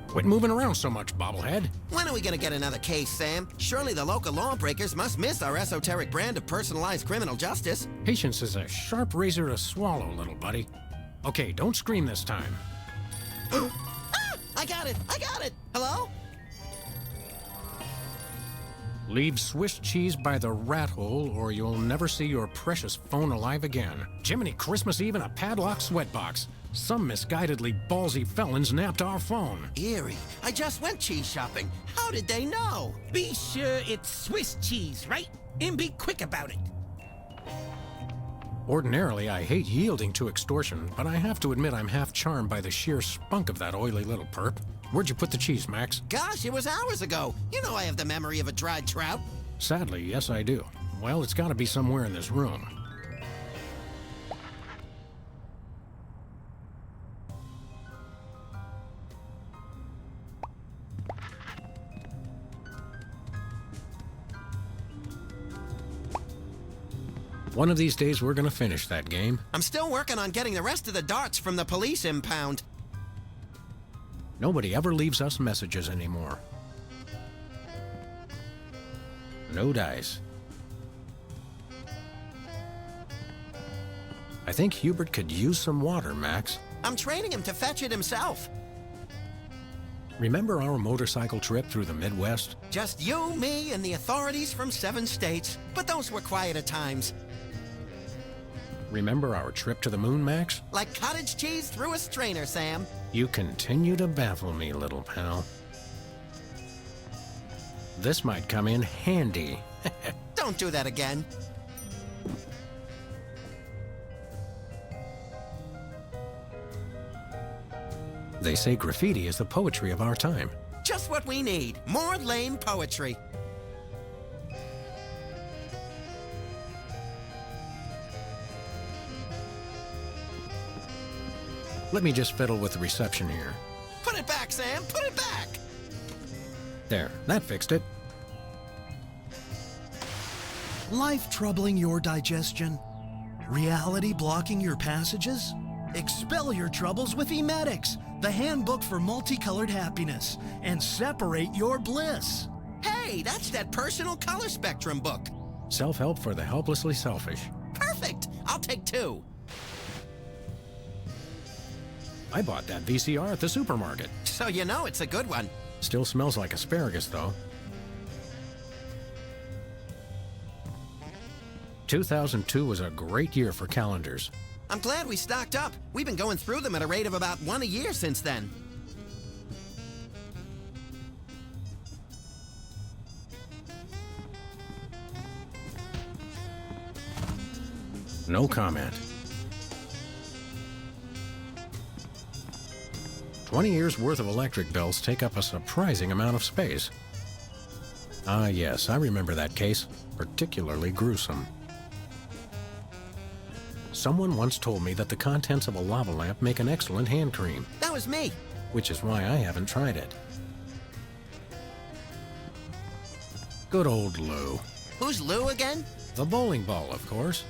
Quit moving around so much, bobblehead. When are we gonna get another case, Sam? Surely the local lawbreakers must miss our esoteric brand of personalized criminal justice. Patience is a sharp razor to swallow, little buddy. Okay, don't scream this time. Ah! I got it! I got it! Hello? Leave Swiss cheese by the rat hole, or you'll never see your precious phone alive again. Jiminy Christmas Eve in a padlocked sweatbox. Some misguidedly ballsy felons napped our phone. Eerie. I just went cheese shopping. How did they know? Be sure it's Swiss cheese, right? And be quick about it. Ordinarily, I hate yielding to extortion, but I have to admit I'm half charmed by the sheer spunk of that oily little perp. Where'd you put the cheese, Max? Gosh, it was hours ago. You know I have the memory of a dried trout. Sadly, yes I do. Well, it's gotta be somewhere in this room. One of these days, we're gonna finish that game. I'm still working on getting the rest of the darts from the police impound. Nobody ever leaves us messages anymore. No dice. I think Hubert could use some water, Max. I'm training him to fetch it himself. Remember our motorcycle trip through the Midwest? Just you, me, and the authorities from 7 states. But those were quieter times. Remember our trip to the moon, Max? Like cottage cheese through a strainer, Sam. You continue to baffle me, little pal. This might come in handy. Don't do that again. They say graffiti is the poetry of our time. Just what we need. More lame poetry. Let me just fiddle with the reception here. Put it back, Sam. Put it back. There, that fixed it. Life troubling your digestion? Reality blocking your passages? Expel your troubles with Emetics, the handbook for multicolored happiness, and separate your bliss. Hey, that's that personal color spectrum book. Self-help for the helplessly selfish. Perfect. I'll take 2. I bought that VCR at the supermarket. So you know it's a good one. Still smells like asparagus, though. 2002 was a great year for calendars. I'm glad we stocked up. We've been going through them at a rate of about 1 a year since then. No comment. 20 years worth of electric bills take up a surprising amount of space. Ah, yes, I remember that case. Particularly gruesome. Someone once told me that the contents of a lava lamp make an excellent hand cream. That was me. Which is why I haven't tried it. Good old Lou. Who's Lou again? The bowling ball, of course.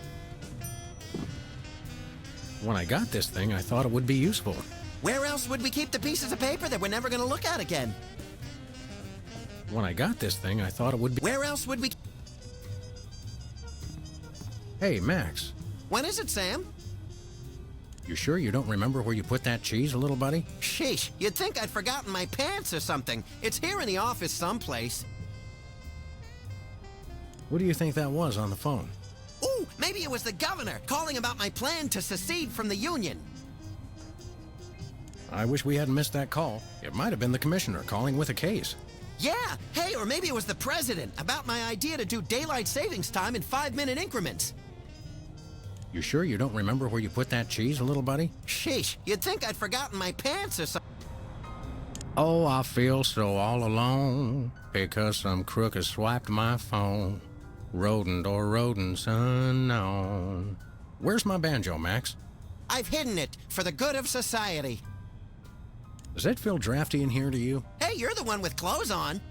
When I got this thing, I thought it would be useful. Where else would we keep the pieces of paper that we're never going to look at again? When I got this thing, I thought it would be... Where else would we... Hey, Max. When is it, Sam? You sure you don't remember where you put that cheese, little buddy? Sheesh, you'd think I'd forgotten my pants or something. It's here in the office someplace. What do you think that was on the phone? Ooh, maybe it was the governor calling about my plan to secede from the Union. I wish we hadn't missed that call. It might have been the commissioner calling with a case. Yeah, hey, or maybe it was the president about my idea to do daylight savings time in 5-minute increments. You sure you don't remember where you put that cheese, little buddy? Sheesh, you'd think I'd forgotten my pants or something. Oh, I feel so all alone because some crook has swiped my phone. Rodent or rodents unknown. Where's my banjo, Max? I've hidden it for the good of society. Does it feel drafty in here to you? Hey, you're the one with clothes on.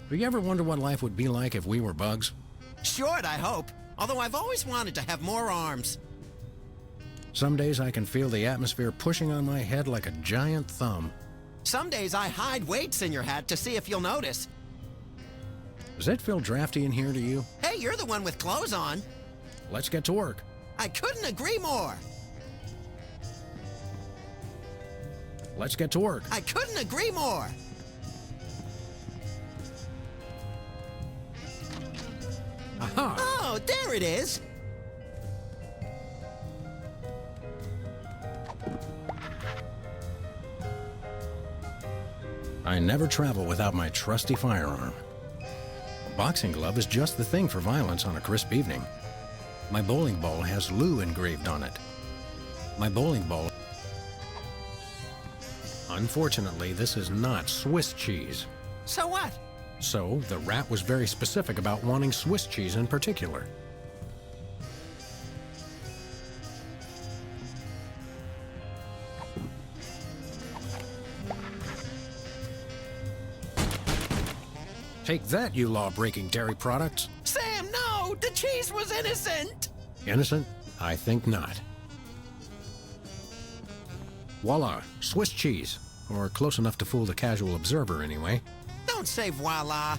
Do you ever wonder what life would be like if we were bugs? Short, I hope. Although I've always wanted to have more arms. Some days I can feel the atmosphere pushing on my head like a giant thumb. Some days I hide weights in your hat to see if you'll notice. Does it feel drafty in here to you? Hey, you're the one with clothes on. Let's get to work. I couldn't agree more. Let's get to work. I couldn't agree more. Aha! Oh, there it is. I never travel without my trusty firearm. A boxing glove is just the thing for violence on a crisp evening. My bowling ball has Lou engraved on it. My bowling ball... Unfortunately, this is not Swiss cheese. So what? So, the rat was very specific about wanting Swiss cheese in particular. Take that, you law-breaking dairy products. Sam, no! The cheese was innocent! Innocent? I think not. Voila, Swiss cheese. Or close enough to fool the casual observer, anyway. Don't say voila.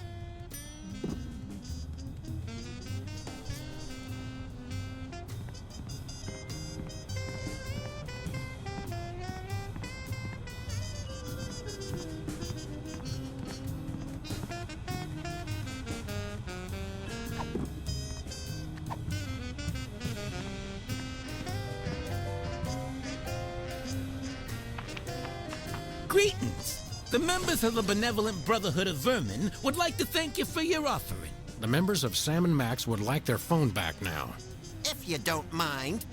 Greetings! The members of the Benevolent Brotherhood of Vermin would like to thank you for your offering. The members of Sam and Max would like their phone back now. If you don't mind.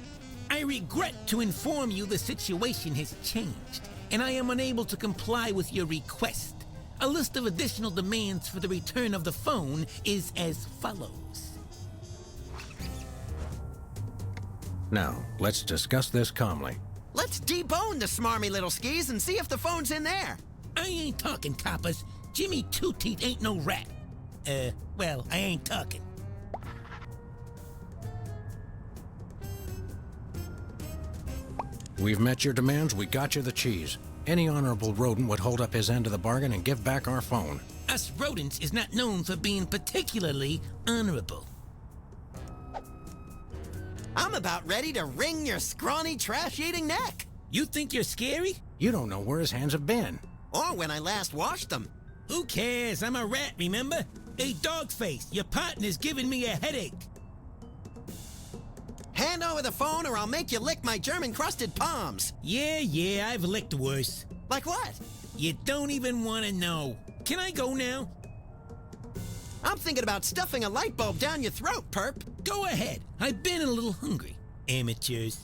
I regret to inform you the situation has changed, and I am unable to comply with your request. A list of additional demands for the return of the phone is as follows. Now, let's discuss this calmly. Let's debone the smarmy little skis and see if the phone's in there. I ain't talking, coppers. Jimmy Two-Teeth ain't no rat. Well, I ain't talking. We've met your demands, we got you the cheese. Any honorable rodent would hold up his end of the bargain and give back our phone. Us rodents is not known for being particularly honorable. I'm about ready to wring your scrawny, trash-eating neck. You think you're scary? You don't know where his hands have been. Or when I last washed them. Who cares? I'm a rat, remember? Hey, Dogface, your partner's giving me a headache. Hand over the phone or I'll make you lick my German-crusted palms. Yeah, I've licked worse. Like what? You don't even want to know. Can I go now? I'm thinking about stuffing a light bulb down your throat, perp. Go ahead. I've been a little hungry. Amateurs.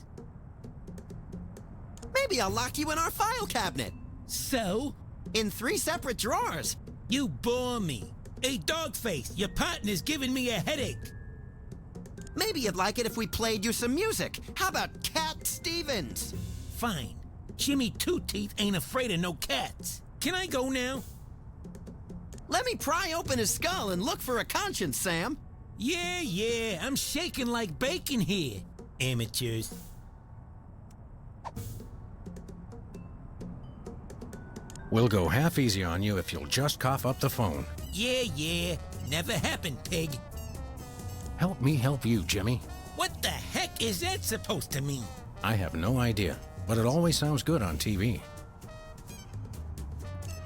Maybe I'll lock you in our file cabinet. So? In 3 separate drawers. You bore me. Hey, Dogface, your partner's giving me a headache. Maybe you'd like it if we played you some music. How about Cat Stevens? Fine. Jimmy Two-Teeth ain't afraid of no cats. Can I go now? Let me pry open his skull and look for a conscience, Sam. Yeah, I'm shaking like bacon here. Amateurs. We'll go half easy on you if you'll just cough up the phone. Yeah, never happened, pig. Help me help you, Jimmy. What the heck is that supposed to mean? I have no idea, but it always sounds good on TV.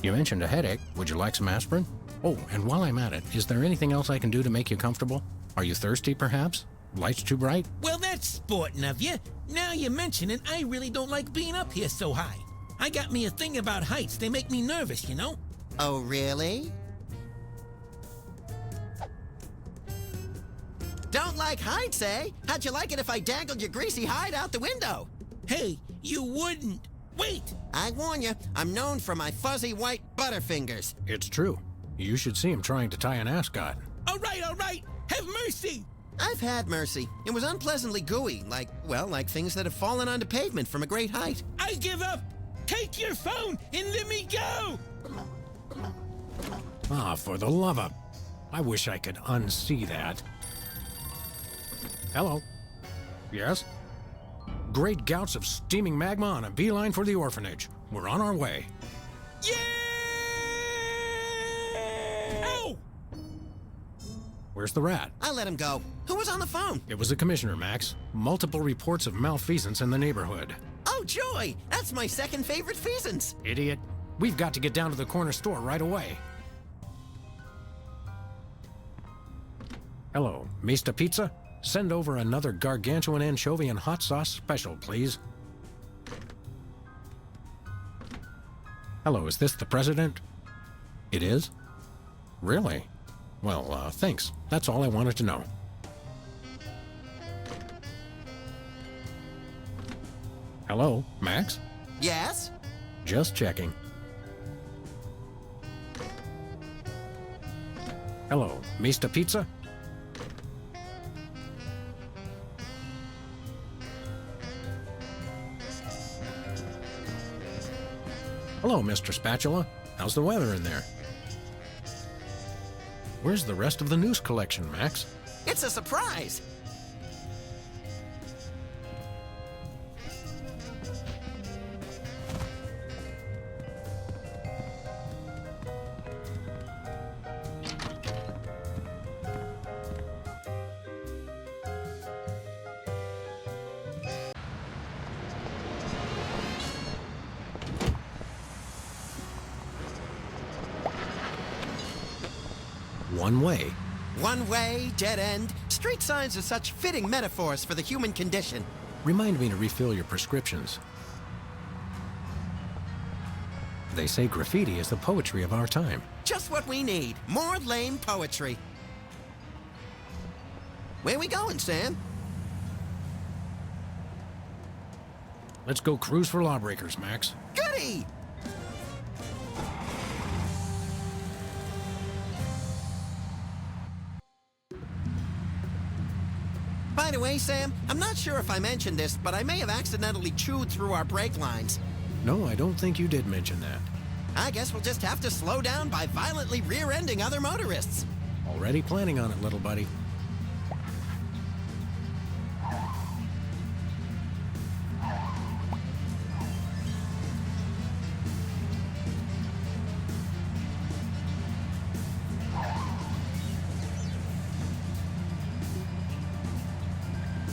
You mentioned a headache. Would you like some aspirin? Oh, and while I'm at it, is there anything else I can do to make you comfortable? Are you thirsty, perhaps? Lights too bright? Well, that's sporting of you. Now you mention it, I really don't like being up here so high. I got me a thing about heights. They make me nervous, you know? Oh, really? Don't like heights, eh? How'd you like it if I dangled your greasy hide out the window? Hey, you wouldn't. Wait! I warn you, I'm known for my fuzzy white butterfingers. It's true. You should see him trying to tie an ascot. All right. Have mercy! I've had mercy. It was unpleasantly gooey, like things that have fallen onto pavement from a great height. I give up! Take your phone and let me go! Ah, for the love of... I wish I could unsee that. Hello. Yes? Great gouts of steaming magma on a beeline for the orphanage. We're on our way. Yeah! Oh! Where's the rat? I let him go. Who was on the phone? It was the commissioner, Max. Multiple reports of malfeasance in the neighborhood. Oh, joy! That's my second favorite feasance. Idiot. We've got to get down to the corner store right away. Hello, Mista Pizza? Send over another gargantuan anchovy and hot sauce special, please. Hello, is this the president? It is? Really? Well, thanks. That's all I wanted to know. Hello, Max? Yes? Just checking. Hello, Mista Pizza? Hello, Mr. Spatula. How's the weather in there? Where's the rest of the news collection, Max? It's a surprise. One way. One way, dead end. Street signs are such fitting metaphors for the human condition. Remind me to refill your prescriptions. They say graffiti is the poetry of our time. Just what we need. More lame poetry. Where we going, Sam? Let's go cruise for lawbreakers, Max. Goody! By the way, Sam, I'm not sure if I mentioned this, but I may have accidentally chewed through our brake lines. No, I don't think you did mention that. I guess we'll just have to slow down by violently rear-ending other motorists. Already planning on it, little buddy.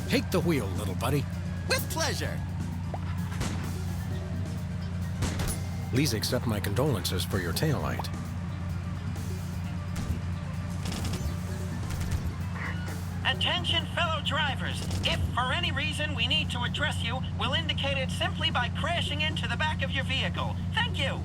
Take the wheel, little buddy. With pleasure. Please accept my condolences for your taillight. Attention, fellow drivers. If for any reason we need to address you, we'll indicate it simply by crashing into the back of your vehicle. Thank you.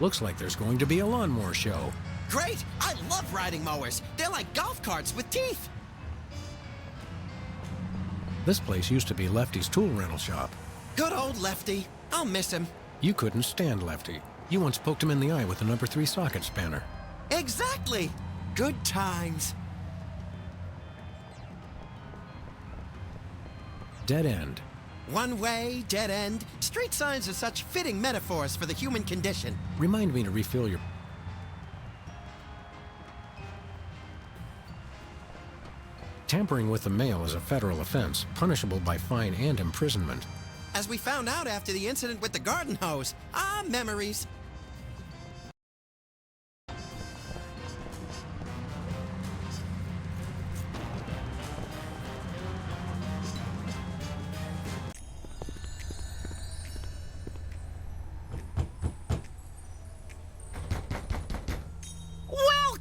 Looks like there's going to be a lawnmower show. Great! I love riding mowers. They're like golf carts with teeth. This place used to be Lefty's tool rental shop. Good old Lefty. I'll miss him. You couldn't stand Lefty. You once poked him in the eye with a number 3 socket spanner. Exactly. Good times. Dead end. One way, dead end. Street signs are such fitting metaphors for the human condition. Remind me to refill your... Tampering with the mail is a federal offense, punishable by fine and imprisonment. As we found out after the incident with the garden hose. Ah, memories.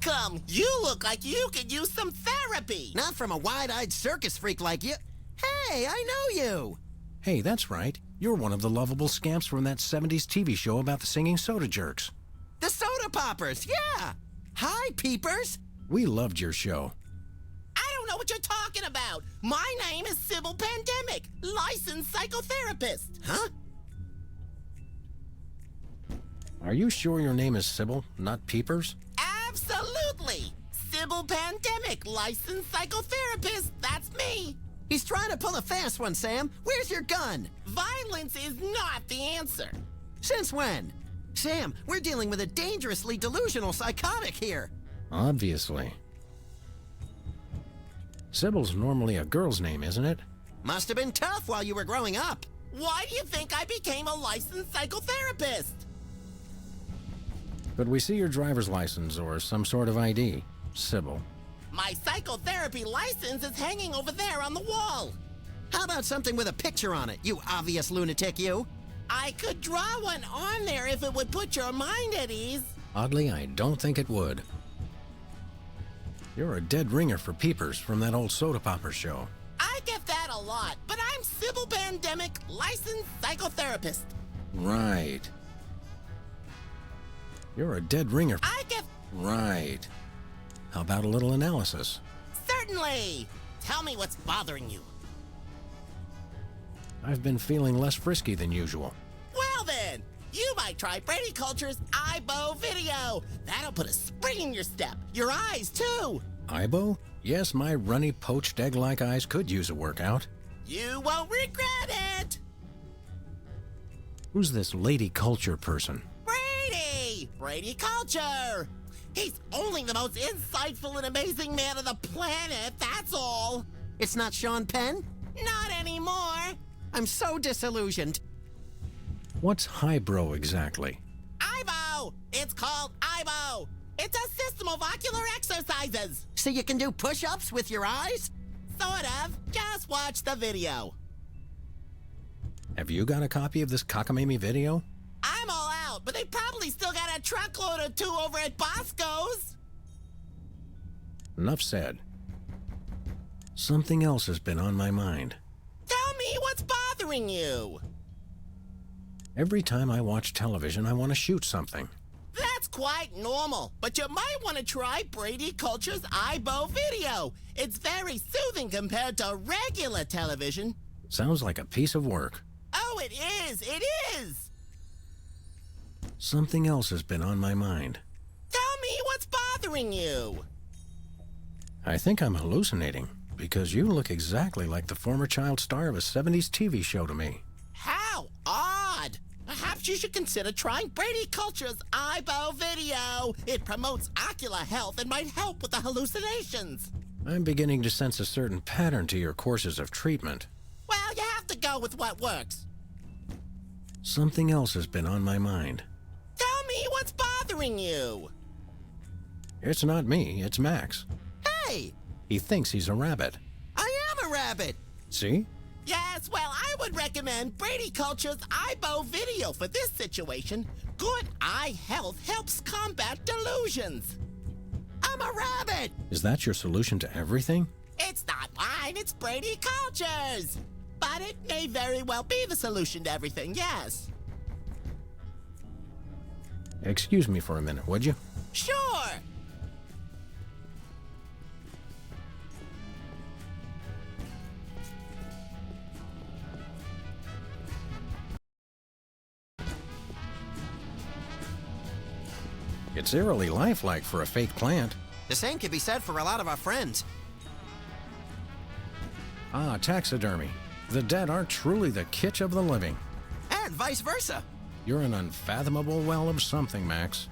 Welcome! You look like you could use some therapy! Not from a wide-eyed circus freak like you. Hey, I know you. Hey, that's right. You're one of the lovable scamps from that 70s TV show about the singing soda jerks. The soda poppers, yeah. Hi, peepers. We loved your show. I don't know what you're talking about! My name is Sybil Pandemic, licensed psychotherapist! Huh? Are you sure your name is Sybil, not Peepers? Absolutely! Sybil Pandemic, licensed psychotherapist, that's me! He's trying to pull a fast one, Sam. Where's your gun? Violence is not the answer. Since when? Sam, we're dealing with a dangerously delusional psychotic here. Obviously. Sybil's normally a girl's name, isn't it? Must have been tough while you were growing up. Why do you think I became a licensed psychotherapist? Could we see your driver's license or some sort of ID, Sybil? My psychotherapy license is hanging over there on the wall. How about something with a picture on it, you obvious lunatic, you? I could draw one on there if it would put your mind at ease. Oddly, I don't think it would. You're a dead ringer for Peepers from that old soda popper show. I get that a lot, but I'm Sybil Pandemic, licensed psychotherapist. Right. You're a dead ringer. Right. How about a little analysis? Certainly. Tell me what's bothering you. I've been feeling less frisky than usual. Well then, you might try Brady Culture's IBO video. That'll put a spring in your step. Your eyes, too. Ibo? Yes, my runny, poached egg-like eyes could use a workout. You won't regret it. Who's this lady culture person? Brady! Brady Culture. He's only the most insightful and amazing man on the planet, that's all. It's not Sean Penn? Not anymore. I'm so disillusioned. What's highbrow exactly? IBO! It's called IBO. It's a system of ocular exercises. So you can do push-ups with your eyes? Sort of. Just watch the video. Have you got a copy of this cockamamie video? I'm all out, but they probably still got a truckload or two over at Bosco's. Enough said. Something else has been on my mind. Tell me what's bothering you. Every time I watch television, I want to shoot something. That's quite normal, but you might want to try Brady Culture's IBO video. It's very soothing compared to regular television. Sounds like a piece of work. Oh, it is! It is! Something else has been on my mind. Tell me what's bothering you. I think I'm hallucinating, because you look exactly like the former child star of a 70s TV show to me. How odd! Perhaps you should consider trying Brady Culture's IBO video. It promotes ocular health and might help with the hallucinations. I'm beginning to sense a certain pattern to your courses of treatment. Well, you have to go with what works. Something else has been on my mind. Tell me what's bothering you. It's not me, it's Max. Hey! He thinks he's a rabbit. I am a rabbit! See? Yes, well, I would recommend Brady Culture's IBO video for this situation. Good eye health helps combat delusions. I'm a rabbit! Is that your solution to everything? It's not mine, it's Brady Culture's. But it may very well be the solution to everything, yes. Excuse me for a minute, would you? Sure. It's eerily lifelike for a fake plant. The same could be said for a lot of our friends. Ah, taxidermy. The dead aren't truly the kitsch of the living. And vice versa. You're an unfathomable well of something, Max.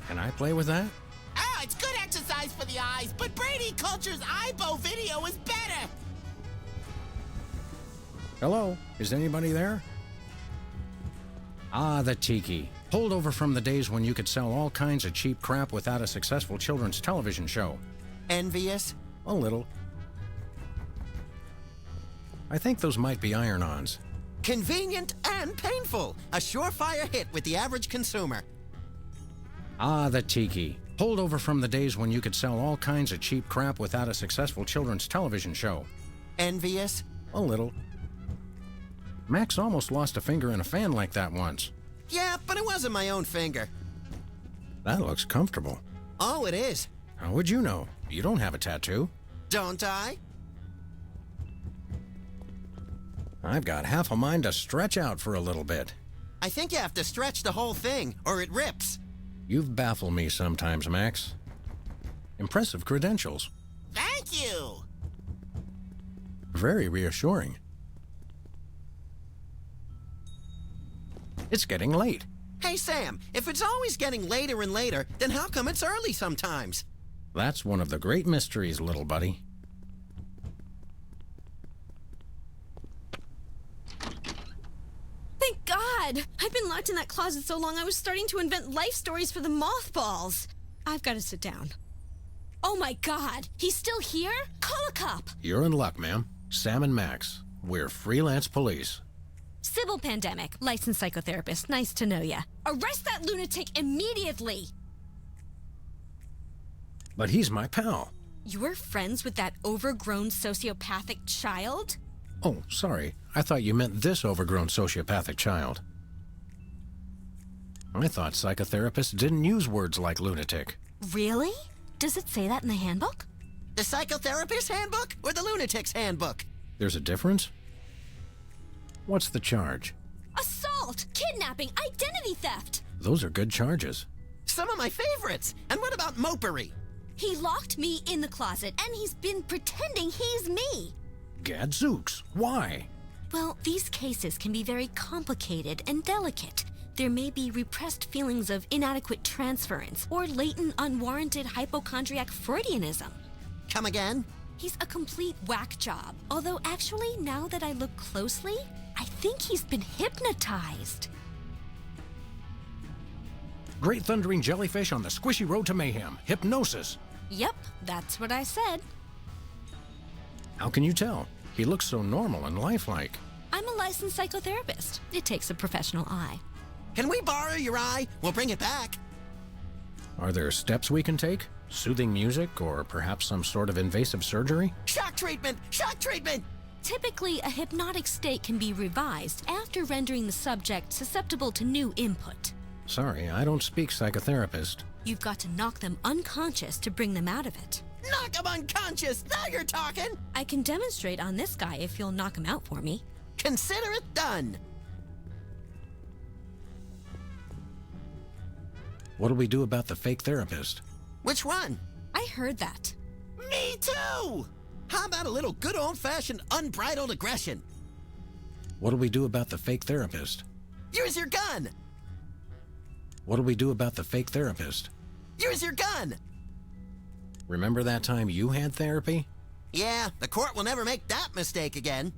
Can I play with that? Oh, it's good exercise for the eyes, but Brady Culture's IBO video is better. Hello? Is anybody there? Ah, the tiki. Holdover from the days when you could sell all kinds of cheap crap without a successful children's television show. Envious? A little. I think those might be iron-ons. Convenient and painful. A surefire hit with the average consumer. Ah, the tiki. Holdover from the days when you could sell all kinds of cheap crap without a successful children's television show. Envious? A little. Max almost lost a finger in a fan like that once. Yeah, but it wasn't my own finger. That looks comfortable. Oh, it is. How would you know? You don't have a tattoo. Don't I? I've got half a mind to stretch out for a little bit. I think you have to stretch the whole thing, or it rips. You've baffled me sometimes, Max. Impressive credentials. Thank you. Very reassuring. It's getting late. Hey, Sam, if it's always getting later and later, then how come it's early sometimes? That's one of the great mysteries, little buddy. Thank God! I've been locked in that closet so long I was starting to invent life stories for the mothballs. I've got to sit down. Oh my God! He's still here? Call a cop! You're in luck, ma'am. Sam and Max. We're Freelance Police. Sybil Pandemic, licensed psychotherapist. Nice to know ya. Arrest that lunatic immediately! But he's my pal. You're friends with that overgrown sociopathic child? Oh, sorry. I thought you meant this overgrown sociopathic child. I thought psychotherapists didn't use words like lunatic. Really? Does it say that in the handbook? The psychotherapist's handbook or the lunatic's handbook? There's a difference? What's the charge? Assault! Kidnapping! Identity theft! Those are good charges. Some of my favorites. And what about mopery? He locked me in the closet, and he's been pretending he's me. Gadzooks, why? Well, these cases can be very complicated and delicate. There may be repressed feelings of inadequate transference or latent unwarranted hypochondriac Freudianism. Come again? He's a complete whack job. Although actually, now that I look closely, I think he's been hypnotized. Great thundering jellyfish on the squishy road to mayhem. Hypnosis. Yep, that's what I said. How can you tell? He looks so normal and lifelike. I'm a licensed psychotherapist. It takes a professional eye. Can we borrow your eye? We'll bring it back. Are there steps we can take? Soothing music, or perhaps some sort of invasive surgery? Shock treatment! Shock treatment! Typically, a hypnotic state can be revised after rendering the subject susceptible to new input. Sorry, I don't speak psychotherapist. You've got to knock them unconscious to bring them out of it. Knock him unconscious! Now you're talking! I can demonstrate on this guy if you'll knock him out for me. Consider it done! What'll we do about the fake therapist? Which one? I heard that. Me too! How about a little good old-fashioned unbridled aggression? What'll we do about the fake therapist? Use your gun! What'll we do about the fake therapist? Use your gun! Remember that time you had therapy? Yeah, the court will never make that mistake again.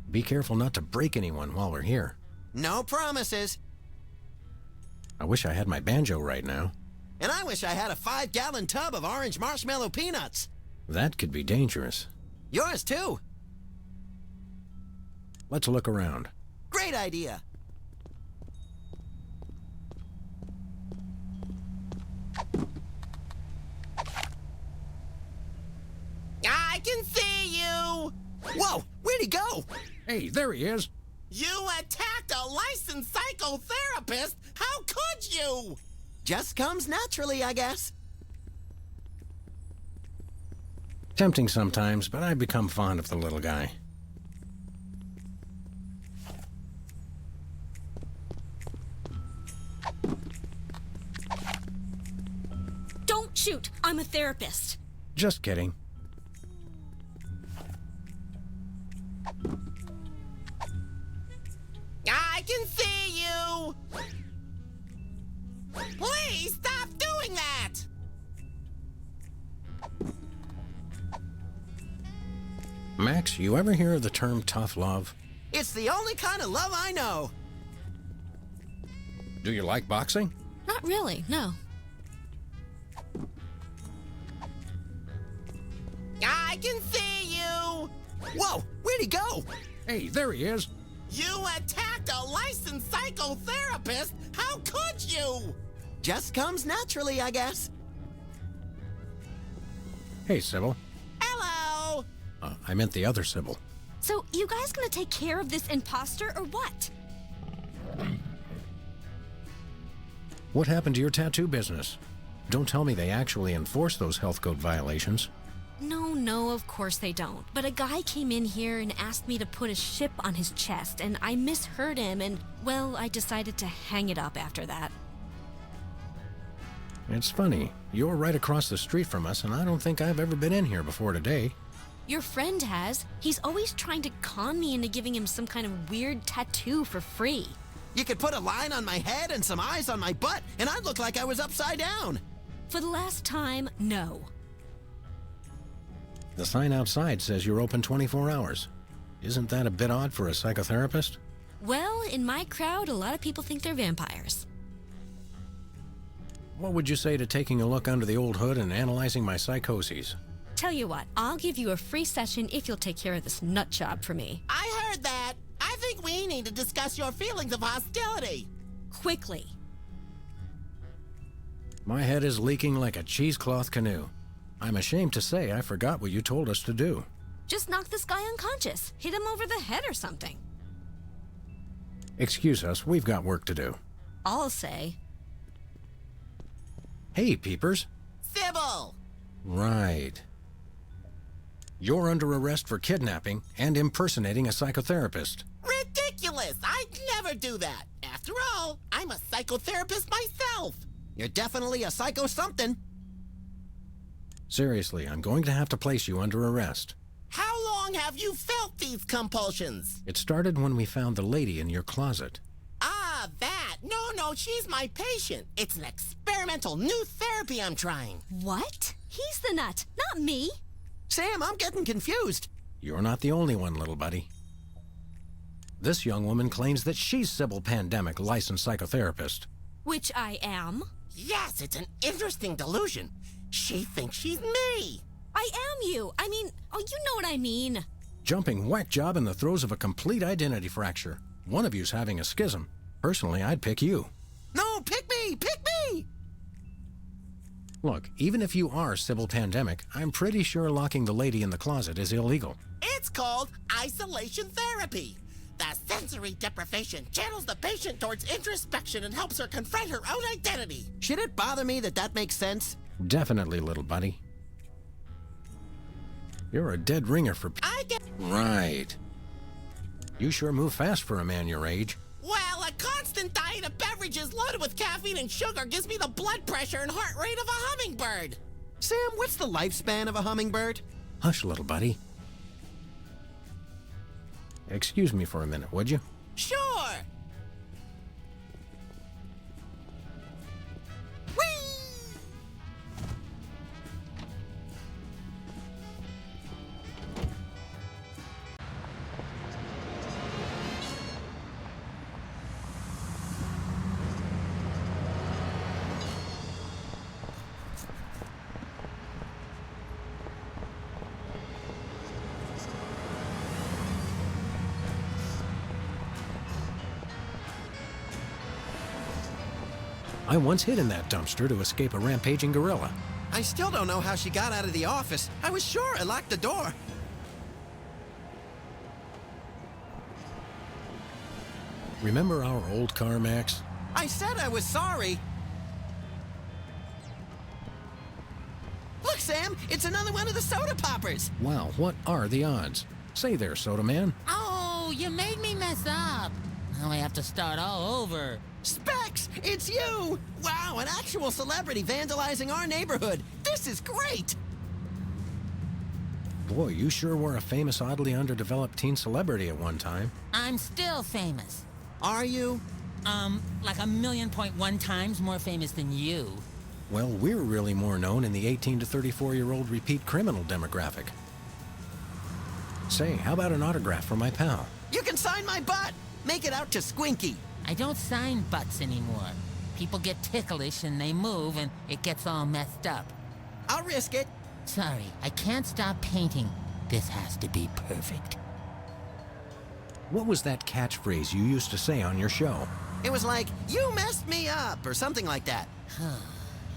Be careful not to break anyone while we're here. No promises. I wish I had my banjo right now. And I wish I had a 5-gallon tub of orange marshmallow peanuts. That could be dangerous. Yours too. Let's look around. Great idea. I can see you. Whoa, where'd he go? Hey, there he is. You attacked a licensed psychotherapist. How could you? Just comes naturally, I guess. Tempting sometimes, but I've become fond of the little guy. Don't shoot! I'm a therapist. Just kidding. I can see you. Please stop doing that. Max, you ever hear of the term tough love? It's the only kind of love I know. Do you like boxing? Not really, no. I can see you. Whoa, where'd he go? Hey, there he is. You attacked a licensed psychotherapist. How could you? Just comes naturally, I guess. Hey, Sybil. Hello. I meant the other Sybil. So, you guys gonna take care of this imposter or what? What happened to your tattoo business? Don't tell me they actually enforce those health code violations. No, of course they don't. But a guy came in here and asked me to put a ship on his chest, and I misheard him, and, well, I decided to hang it up after that. It's funny. You're right across the street from us, and I don't think I've ever been in here before today. Your friend has. He's always trying to con me into giving him some kind of weird tattoo for free. You could put a line on my head and some eyes on my butt, and I'd look like I was upside down. For the last time, no. The sign outside says you're open 24 hours. Isn't that a bit odd for a psychotherapist? Well, in my crowd, a lot of people think they're vampires. What would you say to taking a look under the old hood and analyzing my psychoses? Tell you what, I'll give you a free session if you'll take care of this nut job for me. I heard that. I think we need to discuss your feelings of hostility. Quickly. My head is leaking like a cheesecloth canoe. I'm ashamed to say I forgot what you told us to do. Just knock this guy unconscious. Hit him over the head or something. Excuse us, we've got work to do. I'll say. Hey, peepers. Sybil! Right. You're under arrest for kidnapping and impersonating a psychotherapist. Ridiculous! I'd never do that. After all, I'm a psychotherapist myself. You're definitely a psycho-something. Seriously, I'm going to have to place you under arrest. How long have you felt these compulsions? It started when we found the lady in your closet. Ah, that. No, she's my patient. It's an experimental new therapy I'm trying. What? He's the nut, not me. Sam, I'm getting confused. You're not the only one, little buddy. This young woman claims that she's Sybil Pandemic, licensed psychotherapist. Which I am. Yes, it's an interesting delusion. She thinks she's me. I am you. I mean, oh, you know what I mean. Jumping whack job in the throes of a complete identity fracture. One of you's having a schism. Personally, I'd pick you. No, pick me! Pick me! Look, even if you are Sybil Pandemic, I'm pretty sure locking the lady in the closet is illegal. It's called isolation therapy. The sensory deprivation channels the patient towards introspection and helps her confront her own identity. Should it bother me that makes sense? Definitely, little buddy. You're a dead ringer for... I get... Right. You sure move fast for a man your age. Well, a constant diet of beverages loaded with caffeine and sugar gives me the blood pressure and heart rate of a hummingbird. Sam, what's the lifespan of a hummingbird? Hush, little buddy. Excuse me for a minute, would you? Sure. I once hid in that dumpster to escape a rampaging gorilla. I still don't know how she got out of the office. I was sure I locked the door. Remember our old car, Max? I said I was sorry. Look, Sam, it's another one of the soda poppers. Wow, what are the odds? Say there, Soda Man. Oh, you made me mess up. Now I have to start all over. Specs, it's you! Wow, an actual celebrity vandalizing our neighborhood. This is great! Boy, you sure were a famous, oddly underdeveloped teen celebrity at one time. I'm still famous. Are you? Like 1,000,000.1 times more famous than you. Well, we're really more known in the 18 to 34-year-old repeat criminal demographic. Say, how about an autograph for my pal? You can sign my butt! Make it out to Squinky. I don't sign butts anymore. People get ticklish and they move and it gets all messed up. I'll risk it. Sorry, I can't stop painting. This has to be perfect. What was that catchphrase you used to say on your show? It was like, you messed me up, or something like that.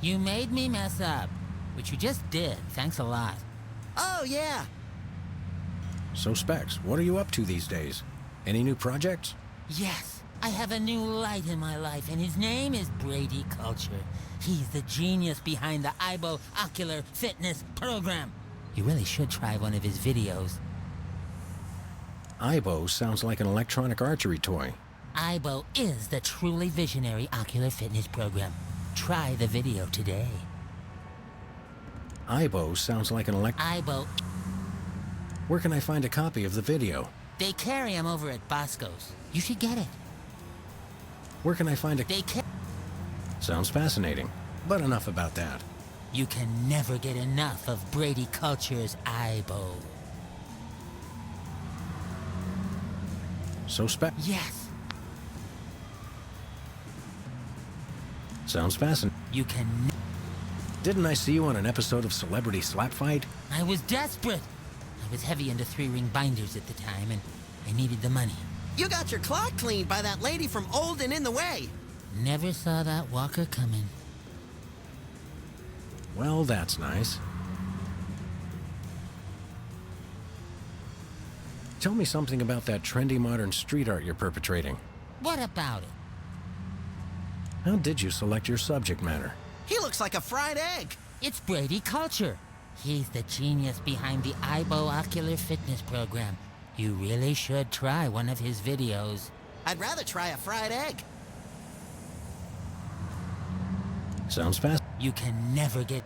You made me mess up, which you just did. Thanks a lot. Oh, yeah. So, Specs, what are you up to these days? Any new projects? Yes, I have a new light in my life, and his name is Brady Culture. He's the genius behind the Ocular Fitness program. You really should try one of his videos. Ibo sounds like an electronic archery toy. Ibo is the truly visionary ocular fitness program. Try the video today. Ibo sounds like an Ibo. Where can I find a copy of the video? They carry them over at Bosco's. You should get it. Where can I find a... Sounds fascinating, but enough about that. You can never get enough of Brady Culture's Ibo. So Yes. Sounds fascinating. You can... Didn't I see you on an episode of Celebrity Slap Fight? I was desperate. I was heavy into 3-ring binders at the time, and I needed the money. You got your clock cleaned by that lady from Old and in the Way. Never saw that walker coming. Well, that's nice. Tell me something about that trendy modern street art you're perpetrating. What about it? How did you select your subject matter? He looks like a fried egg. It's Brady Culture. He's the genius behind the Ibo Ocular Fitness program. You really should try one of his videos. I'd rather try a fried egg. Sounds fast. You can never get...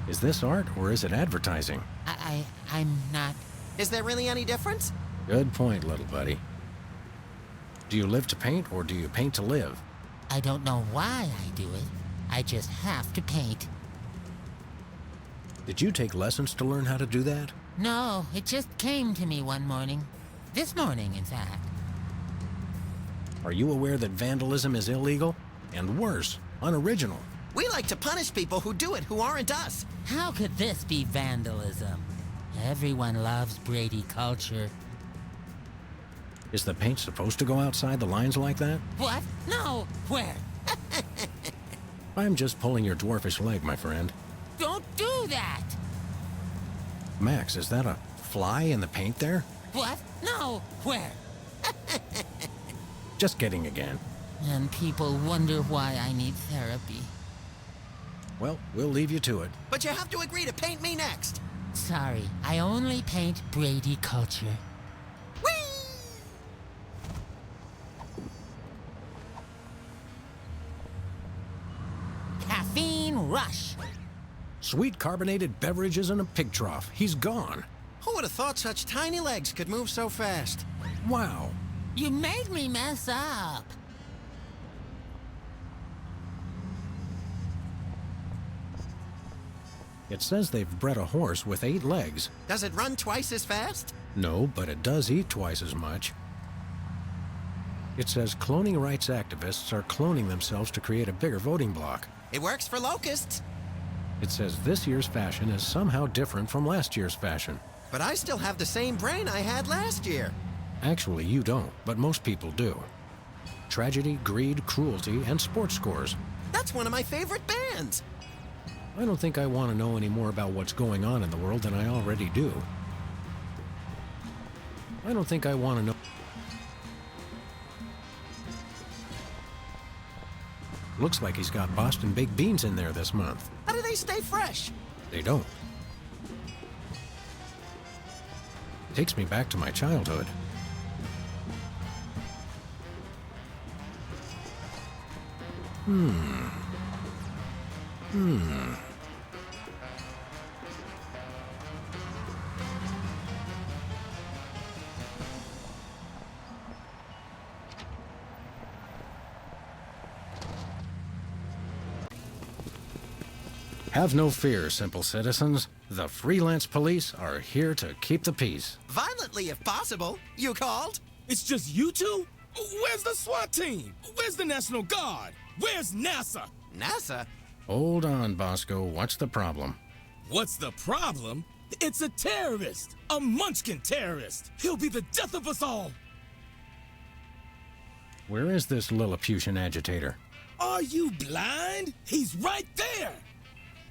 Is this art or is it advertising? I'm not... Is there really any difference? Good point, little buddy. Do you live to paint or do you paint to live? I don't know why I do it. I just have to paint. Did you take lessons to learn how to do that? No, it just came to me one morning. This morning, in fact. Are you aware that vandalism is illegal? And worse, unoriginal. We like to punish people who do it who aren't us. How could this be vandalism? Everyone loves Brady Culture. Is the paint supposed to go outside the lines like that? What? No! Where? I'm just pulling your dwarfish leg, my friend. Don't do that! Max, is that a fly in the paint there? What? No! Where? Just kidding again. And people wonder why I need therapy. Well, we'll leave you to it. But you have to agree to paint me next. Sorry, I only paint Brady Culture. Whee! Caffeine rush. Sweet carbonated beverages in a pig trough. He's gone. Who would have thought such tiny legs could move so fast? Wow. You made me mess up. It says they've bred a horse with 8 legs. Does it run twice as fast? No, but it does eat twice as much. It says cloning rights activists are cloning themselves to create a bigger voting bloc. It works for locusts. It says this year's fashion is somehow different from last year's fashion. But I still have the same brain I had last year. Actually, you don't, but most people do. Tragedy, greed, cruelty, and sports scores. That's one of my favorite bands. I don't think I want to know any more about what's going on in the world than I already do. I don't think I want to know. Looks like he's got Boston baked beans in there this month. How do they stay fresh? They don't. Takes me back to my childhood. Have no fear, simple citizens. The Freelance Police are here to keep the peace. Violently, if possible. You called? It's just you two? Where's the SWAT team? Where's the National Guard? Where's NASA? NASA? Hold on, Bosco. What's the problem? What's the problem? It's a terrorist! A Munchkin terrorist! He'll be the death of us all! Where is this Lilliputian agitator? Are you blind? He's right there!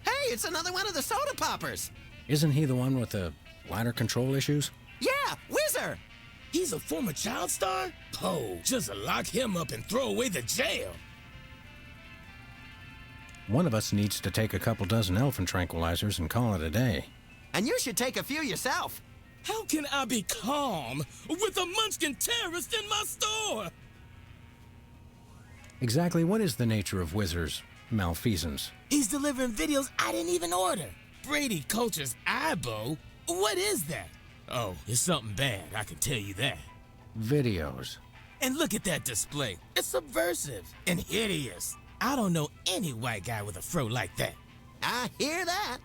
Hey, it's another one of the soda poppers. Isn't he the one with the bladder control issues? Yeah, Whizzer. He's a former child star? Oh, just lock him up and throw away the jail. One of us needs to take a couple dozen elephant tranquilizers and call it a day. And you should take a few yourself. How can I be calm with a Munchkin terrorist in my store? Exactly what is the nature of Whizzer's malfeasance? He's delivering videos I didn't even order. Brady Culture's eyebow? What is that? Oh, it's something bad, I can tell you that. Videos. And look at that display. It's subversive and hideous. I don't know any white guy with a fro like that. I hear that.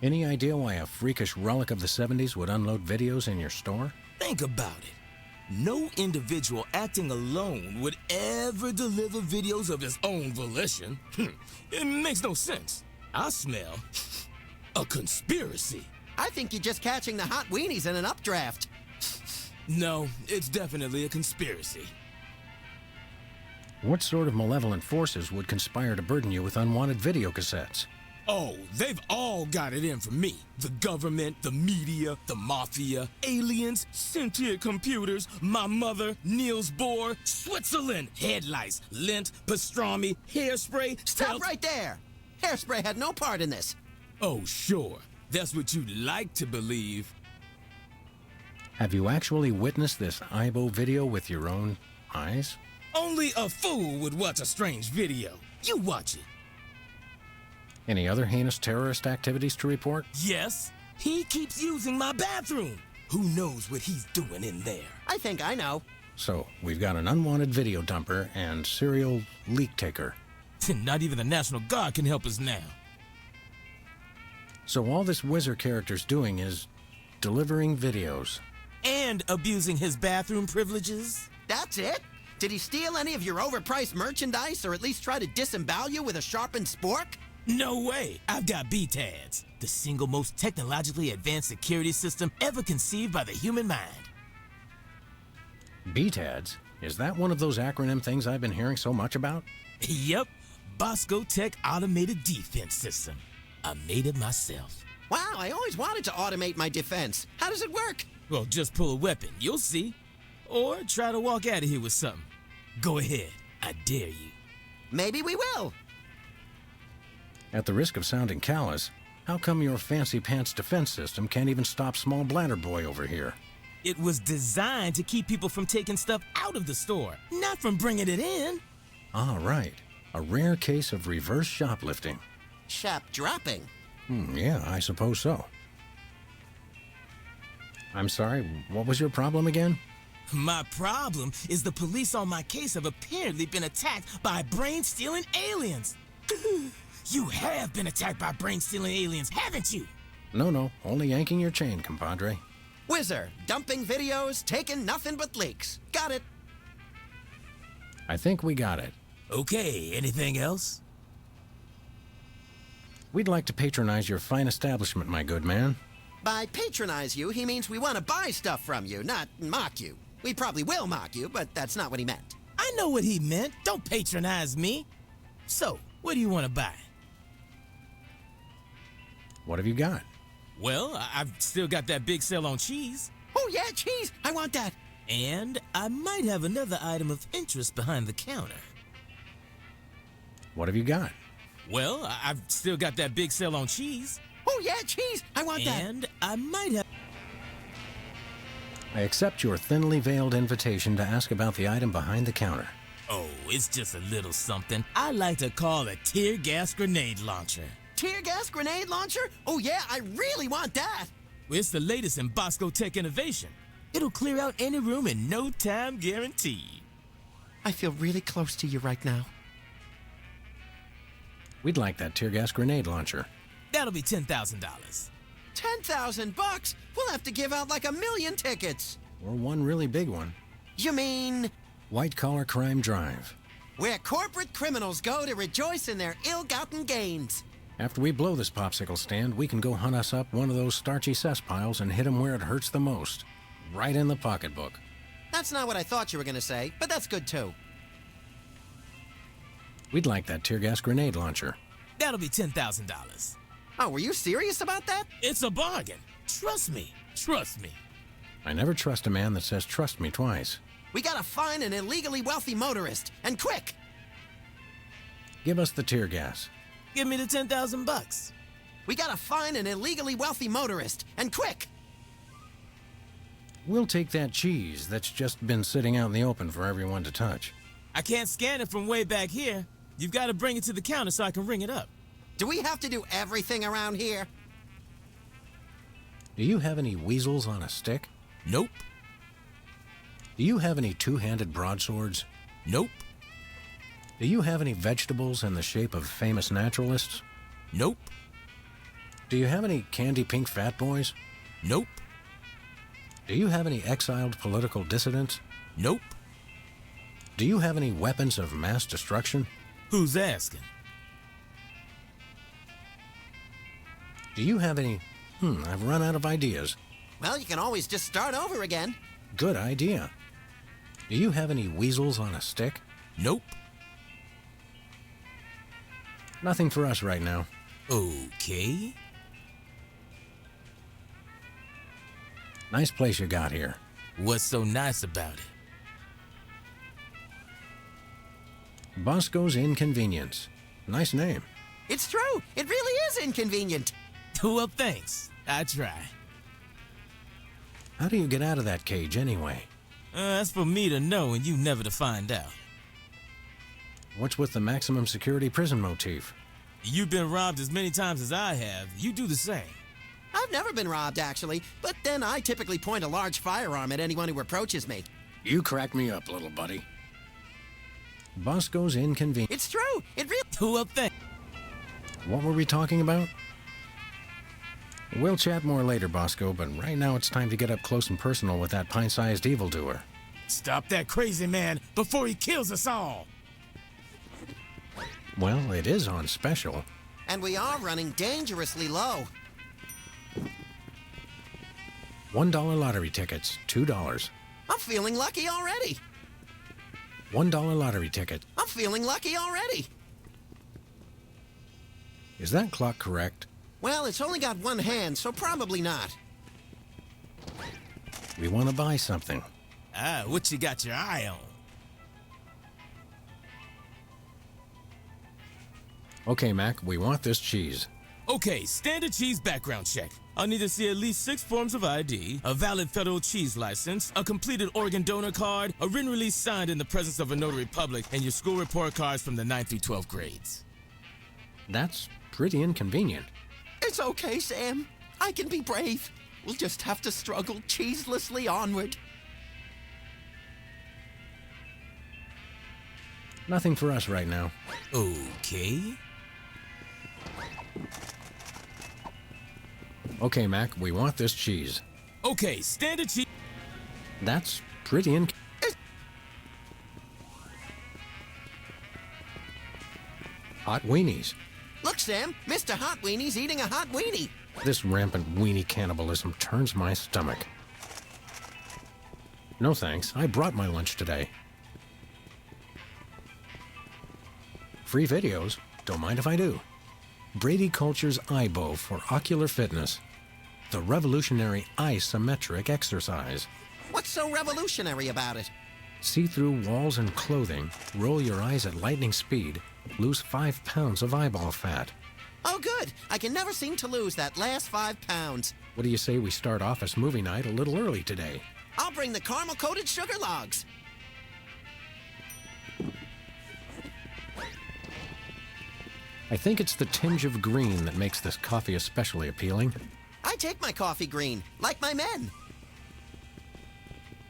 Any idea why a freakish relic of the 70s would unload videos in your store? Think about it. No individual acting alone would ever deliver videos of his own volition. It makes no sense. I smell a conspiracy. I think you're just catching the hot weenies in an updraft. No, it's definitely a conspiracy. What sort of malevolent forces would conspire to burden you with unwanted video cassettes? Oh, they've all got it in for me. The government, the media, the mafia, aliens, sentient computers, my mother, Niels Bohr, Switzerland, headlights, lint, pastrami, hairspray. Stop right there. Hairspray had no part in this. Oh, sure. That's what you'd like to believe. Have you actually witnessed this Ibo video with your own eyes? Only a fool would watch a strange video. You watch it. Any other heinous terrorist activities to report? Yes, he keeps using my bathroom. Who knows what he's doing in there? I think I know. So, we've got an unwanted video dumper and serial leak taker. Not even the National Guard can help us now. So all this Whizzer character's doing is delivering videos. And abusing his bathroom privileges? That's it? Did he steal any of your overpriced merchandise or at least try to disembowel you with a sharpened spork? No way. I've got BTADS, the single most technologically advanced security system ever conceived by the human mind. BTADS? Is that one of those acronym things I've been hearing so much about? Yep. Bosco Tech Automated Defense System. I made it myself. Wow, I always wanted to automate my defense. How does it work? Well, just pull a weapon, you'll see. Or try to walk out of here with something. Go ahead, I dare you. Maybe we will. At the risk of sounding callous, how come your fancy pants defense system can't even stop small bladder boy over here? It was designed to keep people from taking stuff out of the store, not from bringing it in. Ah, right. A rare case of reverse shoplifting. Shop dropping. Yeah, I suppose so. I'm sorry, what was your problem again? My problem is the police on my case have apparently been attacked by brain-stealing aliens. You have been attacked by brain-stealing aliens, haven't you? No, only yanking your chain, compadre. Whizzer, dumping videos, taking nothing but leaks. Got it. I think we got it. Okay, anything else? We'd like to patronize your fine establishment, my good man. By patronize you, he means we want to buy stuff from you, not mock you. We probably will mock you, but that's not what he meant. I know what he meant. Don't patronize me. So, what do you want to buy? What have you got? Well, I've still got that big sale on cheese. Oh yeah, cheese! I want that! And I might have another item of interest behind the counter. What have you got? Well, I've still got that big sale on cheese. Oh yeah, cheese! I want that! And I might have... I accept your thinly veiled invitation to ask about the item behind the counter. Oh, it's just a little something I like to call a tear gas grenade launcher. Tear gas grenade launcher? Oh yeah, I really want that! It's the latest in Bosco Tech innovation. It'll clear out any room in no time guaranteed. I feel really close to you right now. We'd like that tear gas grenade launcher. That'll be $10,000. $10,000? We'll have to give out like 1 million tickets. Or one really big one. You mean... White Collar Crime Drive. Where corporate criminals go to rejoice in their ill-gotten gains. After we blow this popsicle stand, we can go hunt us up one of those starchy cesspiles and hit 'em where it hurts the most. Right in the pocketbook. That's not what I thought you were going to say, but that's good too. We'd like that tear gas grenade launcher. That'll be $10,000. Oh, were you serious about that? It's a bargain. Trust me. Trust me. I never trust a man that says trust me twice. We gotta find an illegally wealthy motorist, and quick! Give us the tear gas. Give me the 10,000 bucks. We gotta find an illegally wealthy motorist, and quick! We'll take that cheese that's just been sitting out in the open for everyone to touch. I can't scan it from way back here. You've got to bring it to the counter so I can ring it up. Do we have to do everything around here? Do you have any weasels on a stick? Nope. Do you have any two-handed broadswords? Nope. Do you have any vegetables in the shape of famous naturalists? Nope. Do you have any candy pink fat boys? Nope. Do you have any exiled political dissidents? Nope. Do you have any weapons of mass destruction? Who's asking? Do you have any... I've run out of ideas. Well, you can always just start over again. Good idea. Do you have any weasels on a stick? Nope. Nothing for us right now. Okay. Nice place you got here. What's so nice about it? Bosco's Inconvenience. Nice name. It's true. It really is inconvenient. Well, thanks. I try. How do you get out of that cage anyway? That's for me to know and you never to find out. What's with the maximum security prison motif? You've been robbed as many times as I have. You do the same. I've never been robbed, actually, but then I typically point a large firearm at anyone who approaches me. You crack me up, little buddy. Bosco's Inconvenience. It's true. It really... Well, thanks. What were we talking about? We'll chat more later, Bosco, but right now it's time to get up close and personal with that pint-sized evildoer. Stop that crazy man before he kills us all. Well, it is on special. And we are running dangerously low. $1 lottery tickets, $2. I'm feeling lucky already. $1 lottery ticket. I'm feeling lucky already. Is that clock correct? Well, it's only got one hand, so probably not. We want to buy something. What you got your eye on? Okay, Mac, we want this cheese. Okay, standard cheese background check. I'll need to see at least 6 forms of ID, a valid federal cheese license, a completed organ donor card, a written release signed in the presence of a notary public, and your school report cards from the 9th through 12th grades. That's pretty inconvenient. It's okay, Sam. I can be brave. We'll just have to struggle cheeselessly onward. Nothing for us right now. Okay. Okay, Mac, we want this cheese. Okay, standard cheese. That's pretty Hot weenies. Look, Sam, Mr. Hot Weenie's eating a hot weenie. This rampant weenie cannibalism turns my stomach. No thanks, I brought my lunch today. Free videos? Don't mind if I do. Brady Culture's EyeBow for ocular fitness. The revolutionary isometric exercise. What's so revolutionary about it? See through walls and clothing, roll your eyes at lightning speed, lose 5 pounds of eyeball fat. Oh, good. I can never seem to lose that last 5 pounds. What do you say we start office movie night a little early today? I'll bring the caramel-coated sugar logs. I think it's the tinge of green that makes this coffee especially appealing. I take my coffee green, like my men.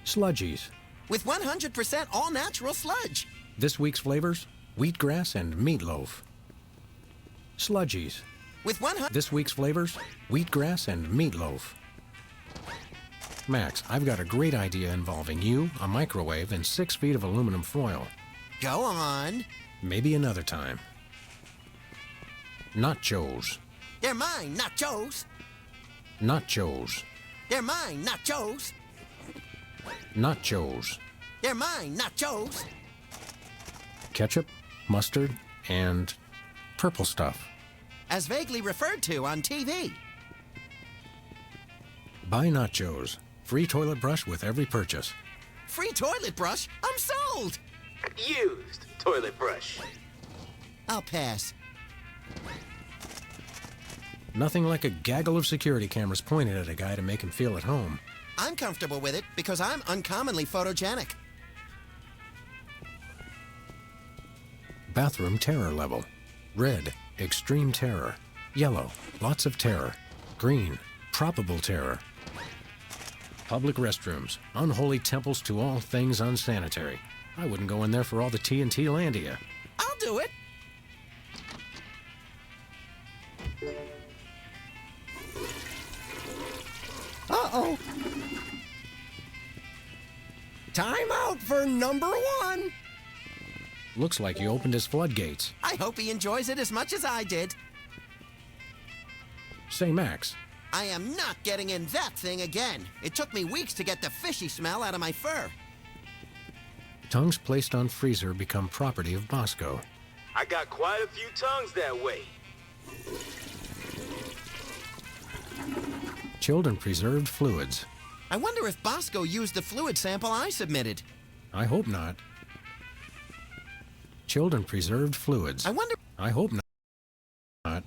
Sludgies. With 100% all-natural sludge. This week's flavors, wheatgrass and meatloaf. Sludgies. With 100... This week's flavors, wheatgrass and meatloaf. Max, I've got a great idea involving you, a microwave, and 6 feet of aluminum foil. Go on. Maybe another time. Nachos. They're mine, not Joe's. Nachos. They're mine, not Joe's. Nachos. They're mine, not Joe's. Ketchup, mustard, and purple stuff. As vaguely referred to on TV. Buy nachos. Free toilet brush with every purchase. Free toilet brush? I'm sold! Used toilet brush. I'll pass. Nothing like a gaggle of security cameras pointed at a guy to make him feel at home. I'm comfortable with it because I'm uncommonly photogenic. Bathroom terror level. Red, extreme terror. Yellow, lots of terror. Green, probable terror. Public restrooms, unholy temples to all things unsanitary. I wouldn't go in there for all the TNT Landia. I'll do it. Uh-oh. Time out for number 1. Looks like he opened his floodgates. I hope he enjoys it as much as I did. Say, Max, I am not getting in that thing again. It took me weeks to get the fishy smell out of my fur. tongues placed on freezer become property of Bosco. I got quite a few tongues that way. Chilled preserved fluids. I wonder if Bosco used the fluid sample I submitted. I hope not. Chilled and preserved fluids. I wonder... I hope not.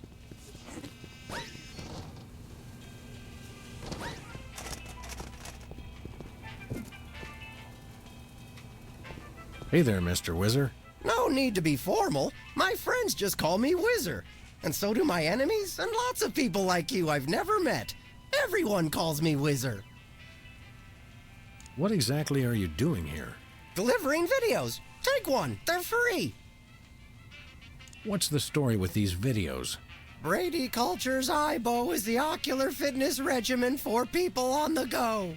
Hey there, Mr. Whizzer. No need to be formal. My friends just call me Whizzer. And so do my enemies and lots of people like you I've never met. Everyone calls me Whizzer. What exactly are you doing here? Delivering videos. Take one. They're free. What's the story with these videos? Brady Culture's IBO is the ocular fitness regimen for people on the go.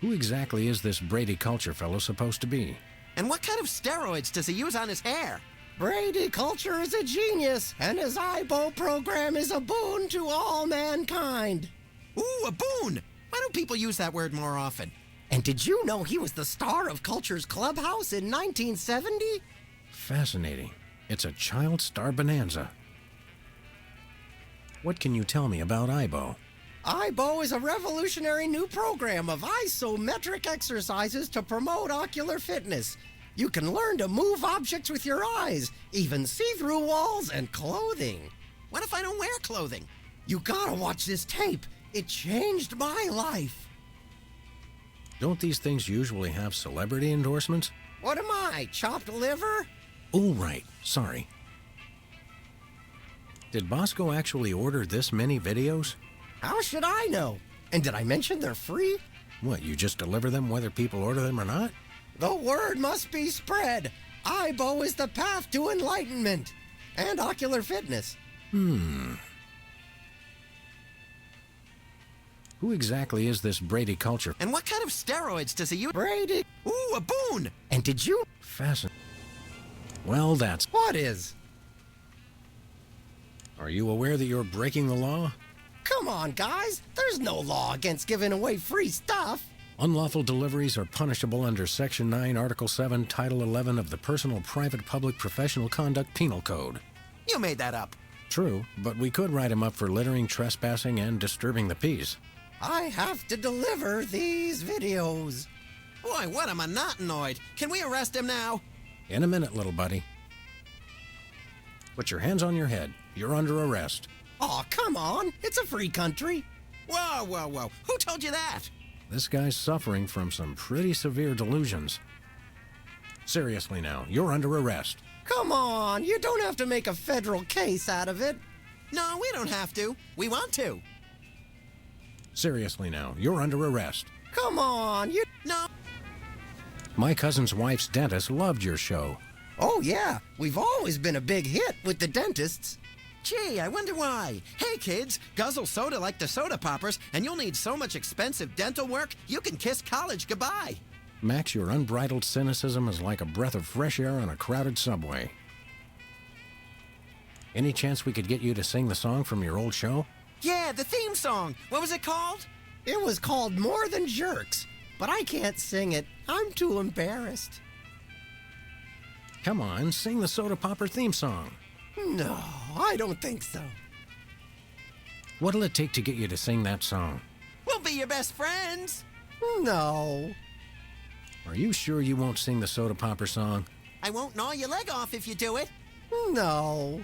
Who exactly is this Brady Culture fellow supposed to be? And what kind of steroids does he use on his hair? Brady Culture is a genius, and his IBO program is a boon to all mankind. Ooh, a boon! Why don't people use that word more often? And did you know he was the star of Culture's Clubhouse in 1970? Fascinating. It's a child star bonanza. What can you tell me about IBO? IBO is a revolutionary new program of isometric exercises to promote ocular fitness. You can learn to move objects with your eyes, even see through walls and clothing. What if I don't wear clothing? You gotta watch this tape. It changed my life. Don't these things usually have celebrity endorsements? What am I, chopped liver? Oh, right. Sorry. Did Bosco actually order this many videos? How should I know? And did I mention they're free? What, you just deliver them whether people order them or not? The word must be spread. IBO is the path to enlightenment and ocular fitness. Who exactly is this Brady Culture? And what kind of steroids does he use? Brady. Ooh, a boon! And did you? Fascinating. Well, that's... What is? Are you aware that you're breaking the law? Come on, guys. There's no law against giving away free stuff. Unlawful deliveries are punishable under Section 9, Article 7, Title 11 of the Personal, Private, Public, Professional Conduct Penal Code. You made that up. True, but we could write him up for littering, trespassing, and disturbing the peace. I have to deliver these videos. Boy, what a monotanoid. Can we arrest him now? In a minute, little buddy. Put your hands on your head. You're under arrest. Aw, come on. It's a free country. Whoa, whoa, whoa. Who told you that? This guy's suffering from some pretty severe delusions. Seriously now, you're under arrest. Come on. You don't have to make a federal case out of it. No, we don't have to. We want to. Seriously now, you're under arrest. Come on. You... No. My cousin's wife's dentist loved your show. Oh, yeah. We've always been a big hit with the dentists. Gee, I wonder why. Hey, kids, guzzle soda like the soda poppers, and you'll need so much expensive dental work, you can kiss college goodbye. Max, your unbridled cynicism is like a breath of fresh air on a crowded subway. Any chance we could get you to sing the song from your old show? Yeah, the theme song. What was it called? It was called More Than Jerks, but I can't sing it. I'm too embarrassed. Come on, sing the Soda Popper theme song. No, I don't think so. What'll it take to get you to sing that song? We'll be your best friends. No. Are you sure you won't sing the Soda Popper song? I won't gnaw your leg off if you do it. No.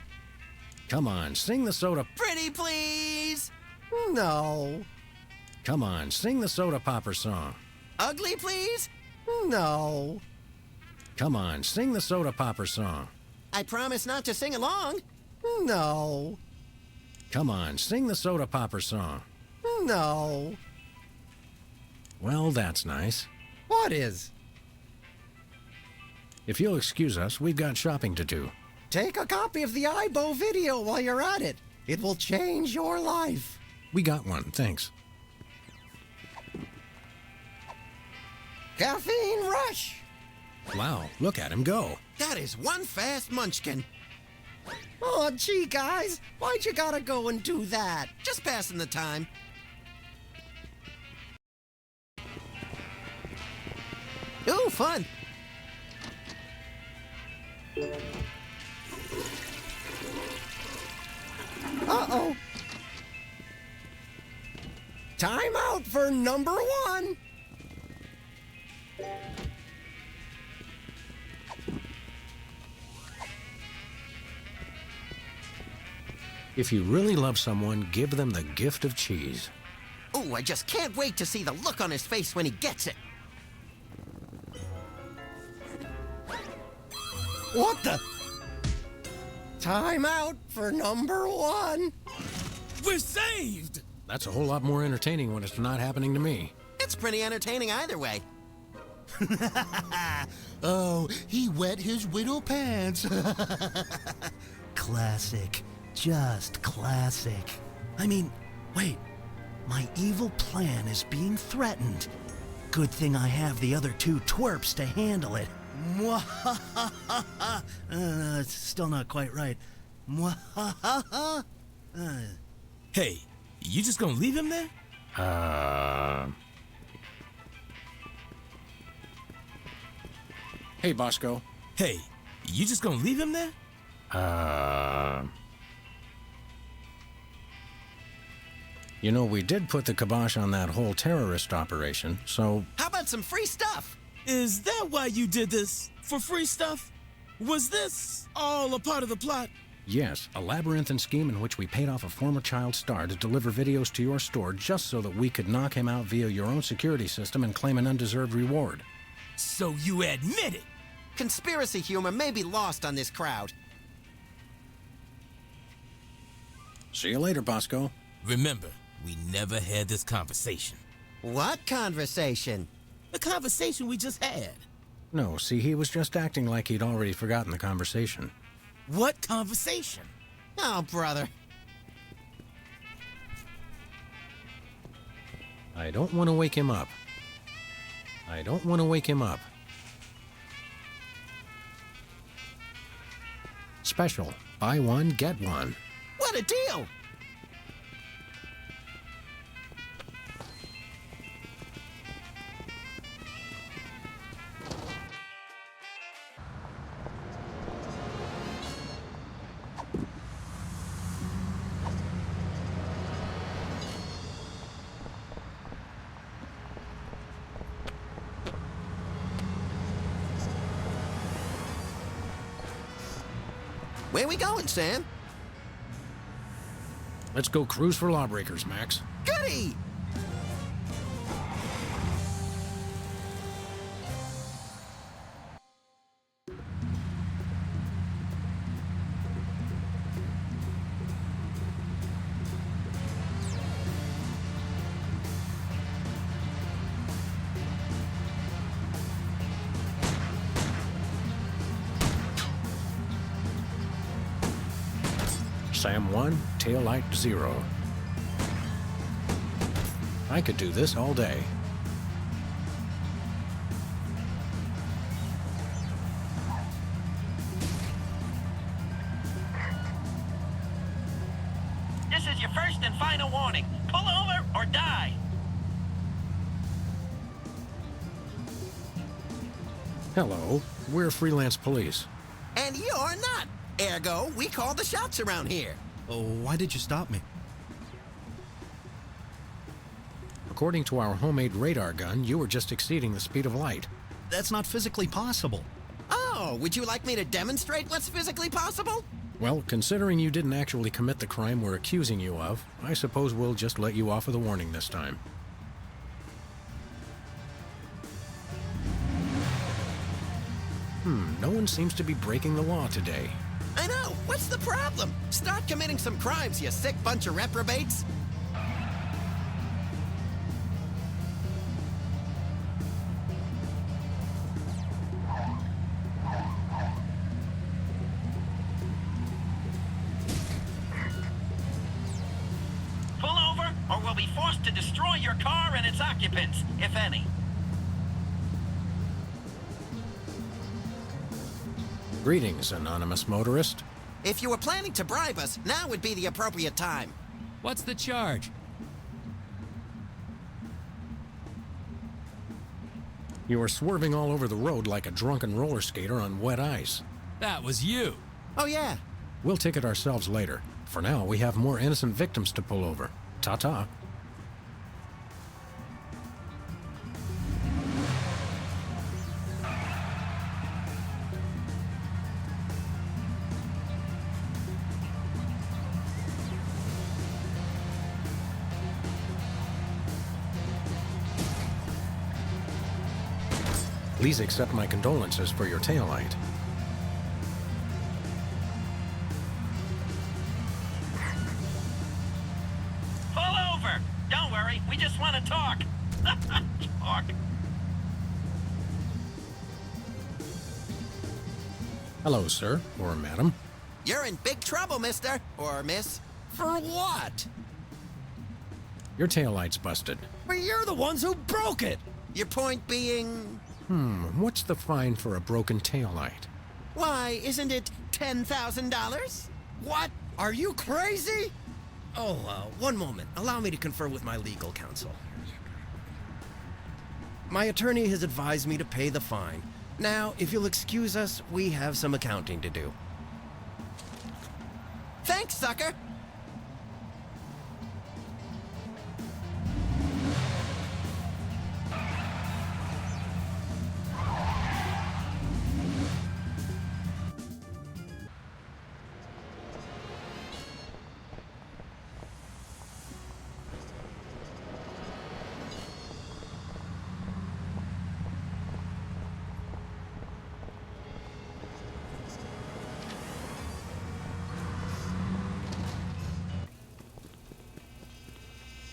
Come on, sing the soda. Pretty please. No. Come on, sing the soda popper song. Ugly please. No. Come on, sing the soda popper song. I promise not to sing along. No. Come on, sing the soda popper song. No. Well, that's nice. What is? If you'll excuse us, we've got shopping to do. Take a copy of the IBO video while you're at it. It will change your life. We got one, thanks. Caffeine rush. Wow, look at him go. That is one fast munchkin. Oh, gee, guys. Why'd you gotta go and do that? Just passing the time. Ooh, fun. Uh-oh. Time out for number one. If you really love someone, give them the gift of cheese. Ooh, I just can't wait to see the look on his face when he gets it. What the? Time out for number one. We're saved! That's a whole lot more entertaining when it's not happening to me. It's pretty entertaining either way. Oh, he wet his widow pants. Classic. Just classic. I mean, wait. My evil plan is being threatened. Good thing I have the other two twerps to handle it. It's still not quite right. Hey, you just gonna leave him there? Hey, Bosco. Hey, you just gonna leave him there? You know, we did put the kibosh on that whole terrorist operation, so... How about some free stuff? Is that why you did this? For free stuff? Was this all a part of the plot? Yes, a labyrinthine scheme in which we paid off a former child star to deliver videos to your store just so that we could knock him out via your own security system and claim an undeserved reward. So you admit it? Conspiracy humor may be lost on this crowd. See you later, Bosco. Remember, we never had this conversation. What conversation? The conversation we just had. No, see, he was just acting like he'd already forgotten the conversation. What conversation? Oh, brother. I don't want to wake him up. I don't want to wake him up. Special. Buy one, get one. What a deal! Where we going, Sam? Let's go cruise for lawbreakers, Max. Goody! Sam 1, tail light 0. I could do this all day. This is your first and final warning. Pull over or die. Hello, we're Freelance Police. And you're not. Ergo, we call the shots around here. Oh, why did you stop me? According to our homemade radar gun, you were just exceeding the speed of light. That's not physically possible. Oh, Oh, would you like me to demonstrate what's physically possible? Well, considering you didn't actually commit the crime we're accusing you of, I suppose we'll just let you off with a warning this time. No one seems to be breaking the law today. I know. What's the problem? Start committing some crimes, you sick bunch of reprobates. Pull over, or we'll be forced to destroy your car and its occupants, if any. Greetings, anonymous motorist. If you were planning to bribe us, now would be the appropriate time. What's the charge? You were swerving all over the road like a drunken roller skater on wet ice. That was you. Oh, yeah. We'll ticket ourselves later. For now, we have more innocent victims to pull over. Ta-ta. Please accept my condolences for your taillight. Pull over! Don't worry, we just want to talk. Talk. Hello, sir, or madam. You're in big trouble, mister. Or miss. For what? Your taillight's busted. But you're the ones who broke it. Your point being... What's the fine for a broken taillight? Why, isn't it $10,000? What? Are you crazy? Oh, one moment. Allow me to confer with my legal counsel. My attorney has advised me to pay the fine. Now, if you'll excuse us, we have some accounting to do. Thanks, sucker.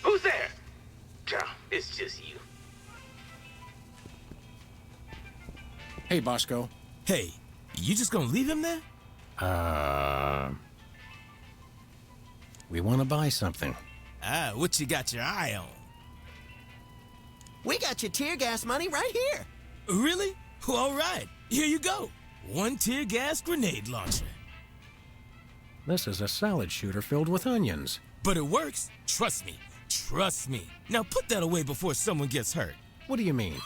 Who's there? It's just you. Hey, Bosco. Hey, you just gonna leave him there? We want to buy something. What you got your eye on? We got your tear gas money right here. Really? Well, all right. Here you go. One tear gas grenade launcher. This is a salad shooter filled with onions. But it works. Trust me. Trust me. Now put that away before someone gets hurt. What do you mean?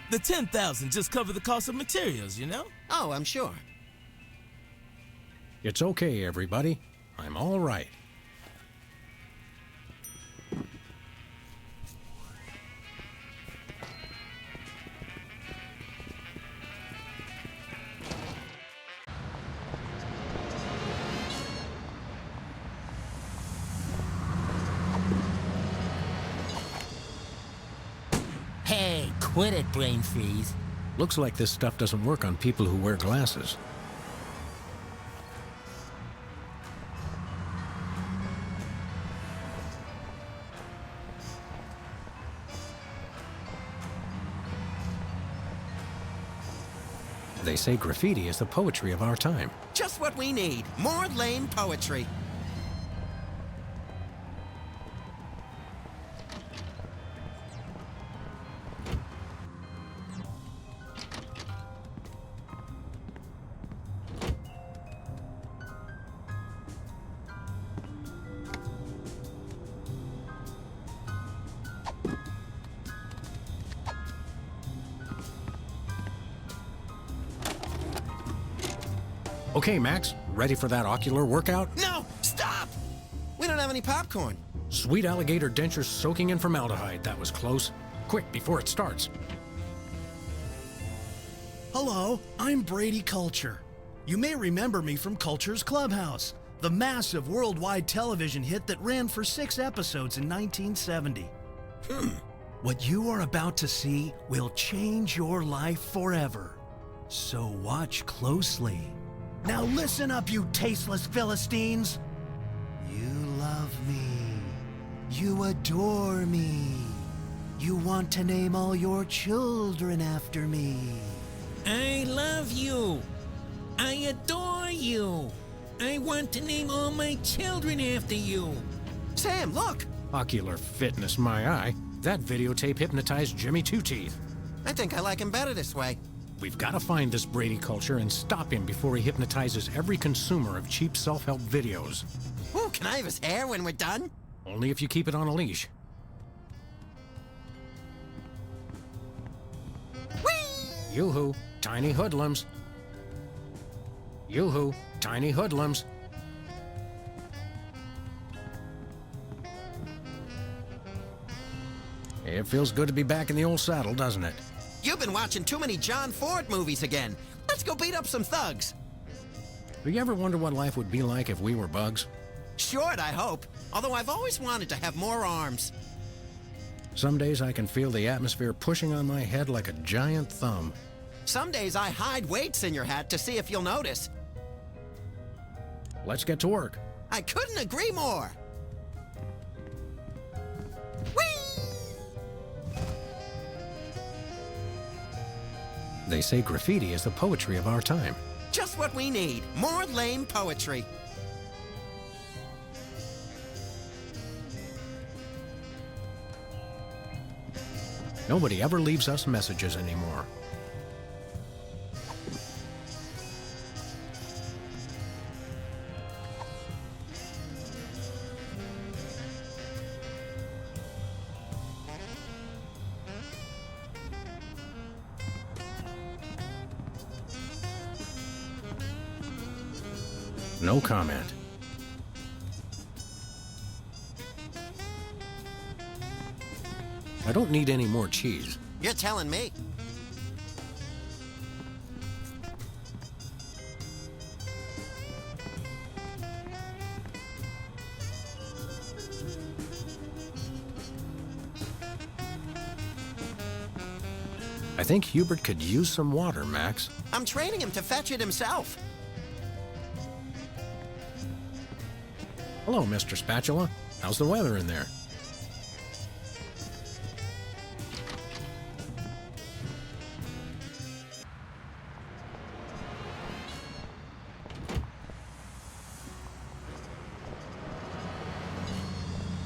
The $10,000 just covered the cost of materials, you know? Oh, I'm sure. It's okay, everybody. I'm all right. Hey, quit it, brain freeze. Looks like this stuff doesn't work on people who wear glasses. They say graffiti is the poetry of our time. Just what we need. More lame poetry. Okay, Max, ready for that ocular workout? No! Stop! We don't have any popcorn. Sweet alligator dentures soaking in formaldehyde. That was close. Quick, before it starts. Hello, I'm Brady Culture. You may remember me from Culture's Clubhouse, the massive worldwide television hit that ran for 6 episodes in 1970. What you are about to see will change your life forever. So watch closely. Now listen up, you tasteless Philistines. You love me. You adore me. You want to name all your children after me. I love you. I adore you. I want to name all my children after you. Sam, look! Ocular fitness, my eye. That videotape hypnotized Jimmy Two Teeth. I think I like him better this way. We've got to find this Brady Culture and stop him before he hypnotizes every consumer of cheap self-help videos. Ooh, can I have his hair when we're done? Only if you keep it on a leash. Whee! Yoo-hoo, tiny hoodlums. Yoo-hoo, tiny hoodlums. It feels good to be back in the old saddle, doesn't it? You've been watching too many John Ford movies again. Let's go beat up some thugs. Do you ever wonder what life would be like if we were bugs? Short, I hope. Although I've always wanted to have more arms. Some days I can feel the atmosphere pushing on my head like a giant thumb. Some days I hide weights in your hat to see if you'll notice. Let's get to work. I couldn't agree more. Whee! They say graffiti is the poetry of our time. Just what we need. More lame poetry. Nobody ever leaves us messages anymore. No comment. I don't need any more cheese. You're telling me. I think Hubert could use some water, Max. I'm training him to fetch it himself. Hello, Mr. Spatula. How's the weather in there?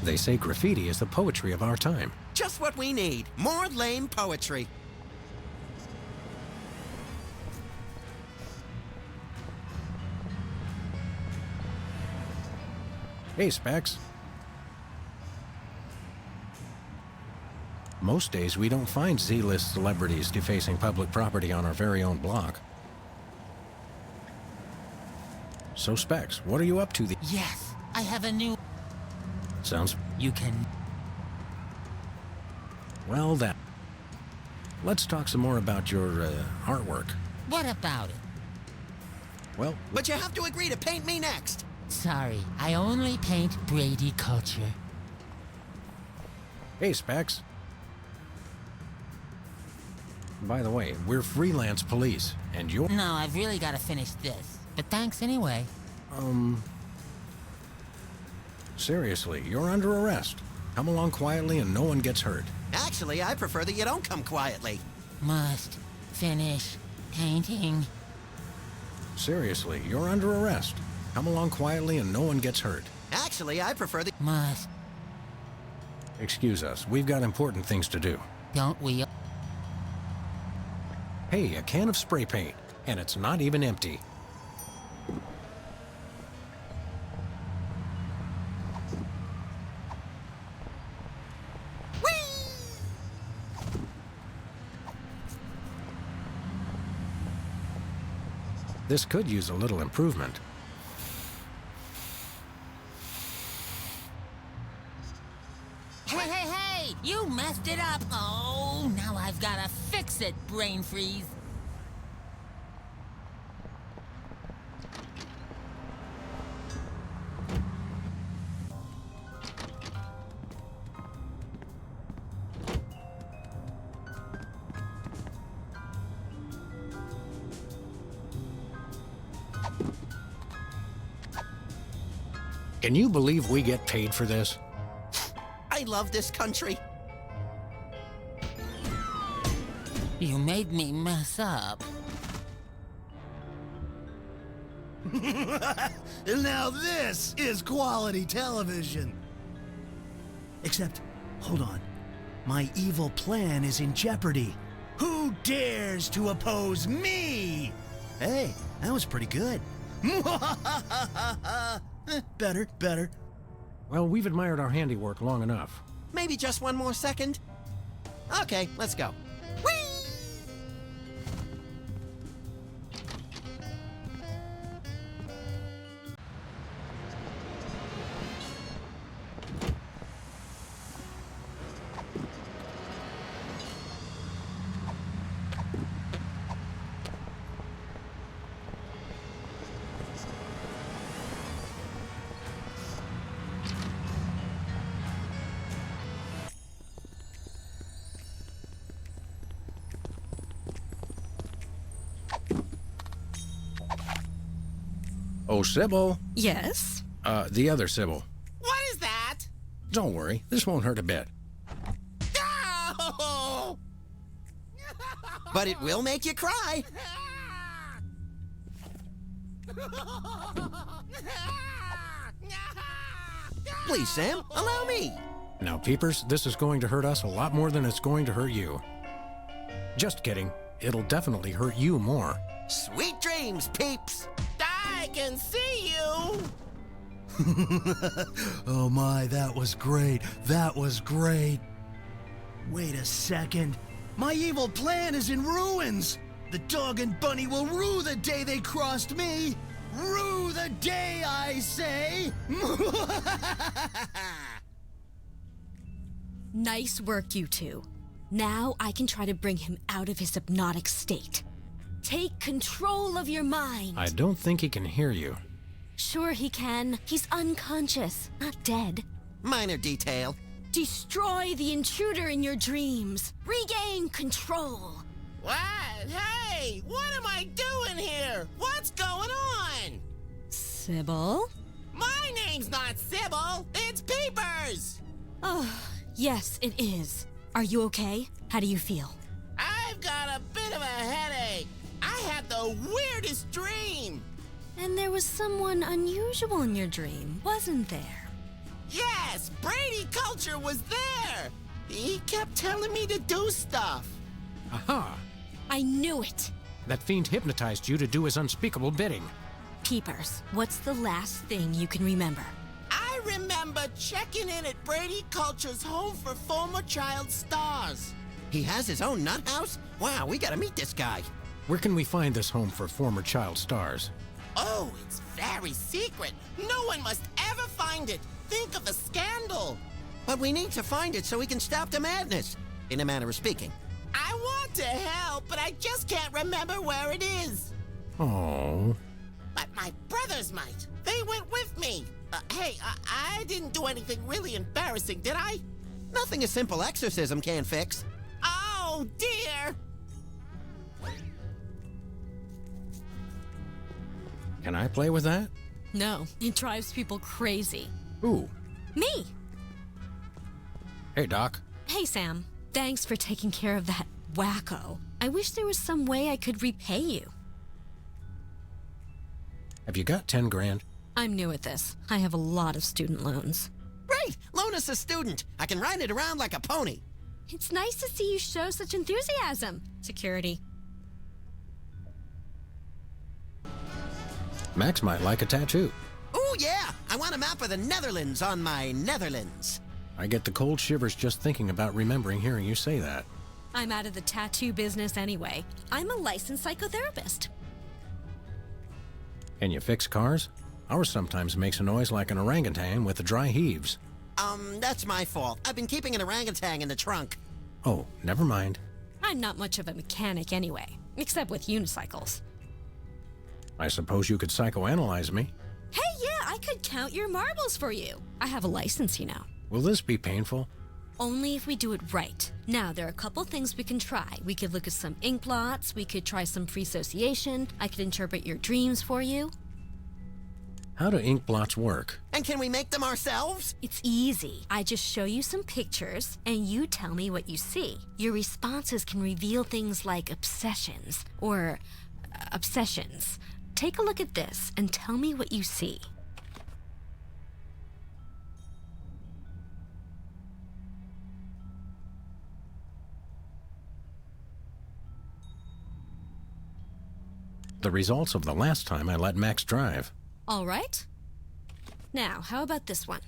They say graffiti is the poetry of our time. Just what we need. More lame poetry. Hey, Specs. Most days we don't find Z-list celebrities defacing public property on our very own block. So, Specs, what are you up to? Yes, I have a new... Sounds... You can... Well, then. Let's talk some more about your, artwork. What about it? Well... But you have to agree to paint me next. Sorry, I only paint Brady Culture. Hey, Specs. By the way, we're Freelance Police, and you're... No, I've really got to finish this. But thanks anyway. Seriously, you're under arrest. Come along quietly and no one gets hurt. Actually, I prefer that you don't come quietly. Must finish painting. Seriously, you're under arrest. Come along quietly and no one gets hurt. Actually, I prefer that... Must. Excuse us, we've got important things to do. Don't we? Hey, a can of spray paint, and it's not even empty. This could use a little improvement. messed it up. Oh, now I've gotta fix it, brain freeze. Can you believe we get paid for this? I love this country. You made me mess up. Now this is quality television. Except, hold on. My evil plan is in jeopardy. Who dares to oppose me? Hey, that was pretty good. Better. Well, we've admired our handiwork long enough. Maybe just one more second? Okay, let's go. Oh, Sybil. Yes? The other Sybil. What is that? Don't worry, this won't hurt a bit. No! But it will make you cry. Please, Sam, allow me. Now, Peepers, this is going to hurt us a lot more than it's going to hurt you. Just kidding. It'll definitely hurt you more. Sweet dreams, peeps. I can see you! Oh my, that was great. That was great. Wait a second. My evil plan is in ruins. The dog and bunny will rue the day they crossed me. Rue the day, I say. Nice work, you two. Now I can try to bring him out of his hypnotic state. Take control of your mind. I don't think he can hear you. Sure he can. He's unconscious, not dead. Minor detail. Destroy the intruder in your dreams. Regain control. What? Hey, what am I doing here? What's going on? Sybil? My name's not Sybil, it's Peepers! Oh, yes, it is. Are you okay? How do you feel? I've got a bit of a headache. I had the weirdest dream. And there was someone unusual in your dream, wasn't there? Yes, Brady Culture was there. He kept telling me to do stuff. Aha! I knew it. That fiend hypnotized you to do his unspeakable bidding. Peepers, what's the last thing you can remember? I remember checking in at Brady Culture's home for former child stars. He has his own nut house? Wow, we gotta meet this guy. Where can we find this home for former child stars? Oh, it's very secret. No one must ever find it. Think of the scandal. But we need to find it so we can stop the madness, in a manner of speaking. I want to help, but I just can't remember where it is. Oh. But my brothers might. They went with me. Hey, I didn't do anything really embarrassing, did I? Nothing a simple exorcism can't fix. Oh, dear. Can I play with that? No, it drives people crazy. Who? Me! Hey, Doc. Hey, Sam. Thanks for taking care of that wacko. I wish there was some way I could repay you. Have you got 10 grand? I'm new at this. I have a lot of student loans. Great! Loan us a student. I can ride it around like a pony. It's nice to see you show such enthusiasm. Security. Max might like a tattoo. Ooh, yeah! I want a map of the Netherlands on my Netherlands. I get the cold shivers just thinking about remembering hearing you say that. I'm out of the tattoo business anyway. I'm a licensed psychotherapist. Can you fix cars? Ours sometimes makes a noise like an orangutan with the dry heaves. That's my fault. I've been keeping an orangutan in the trunk. Oh, never mind. I'm not much of a mechanic anyway, except with unicycles. I suppose you could psychoanalyze me. Hey, yeah, I could count your marbles for you. I have a license, you know. Will this be painful? Only if we do it right. Now, there are a couple things we can try. We could look at some ink blots, we could try some free association, I could interpret your dreams for you. How do ink blots work? And can we make them ourselves? It's easy. I just show you some pictures, and you tell me what you see. Your responses can reveal things like obsessions, or obsessions. Take a look at this, and tell me what you see. The results of the last time I let Max drive. All right. Now, how about this one?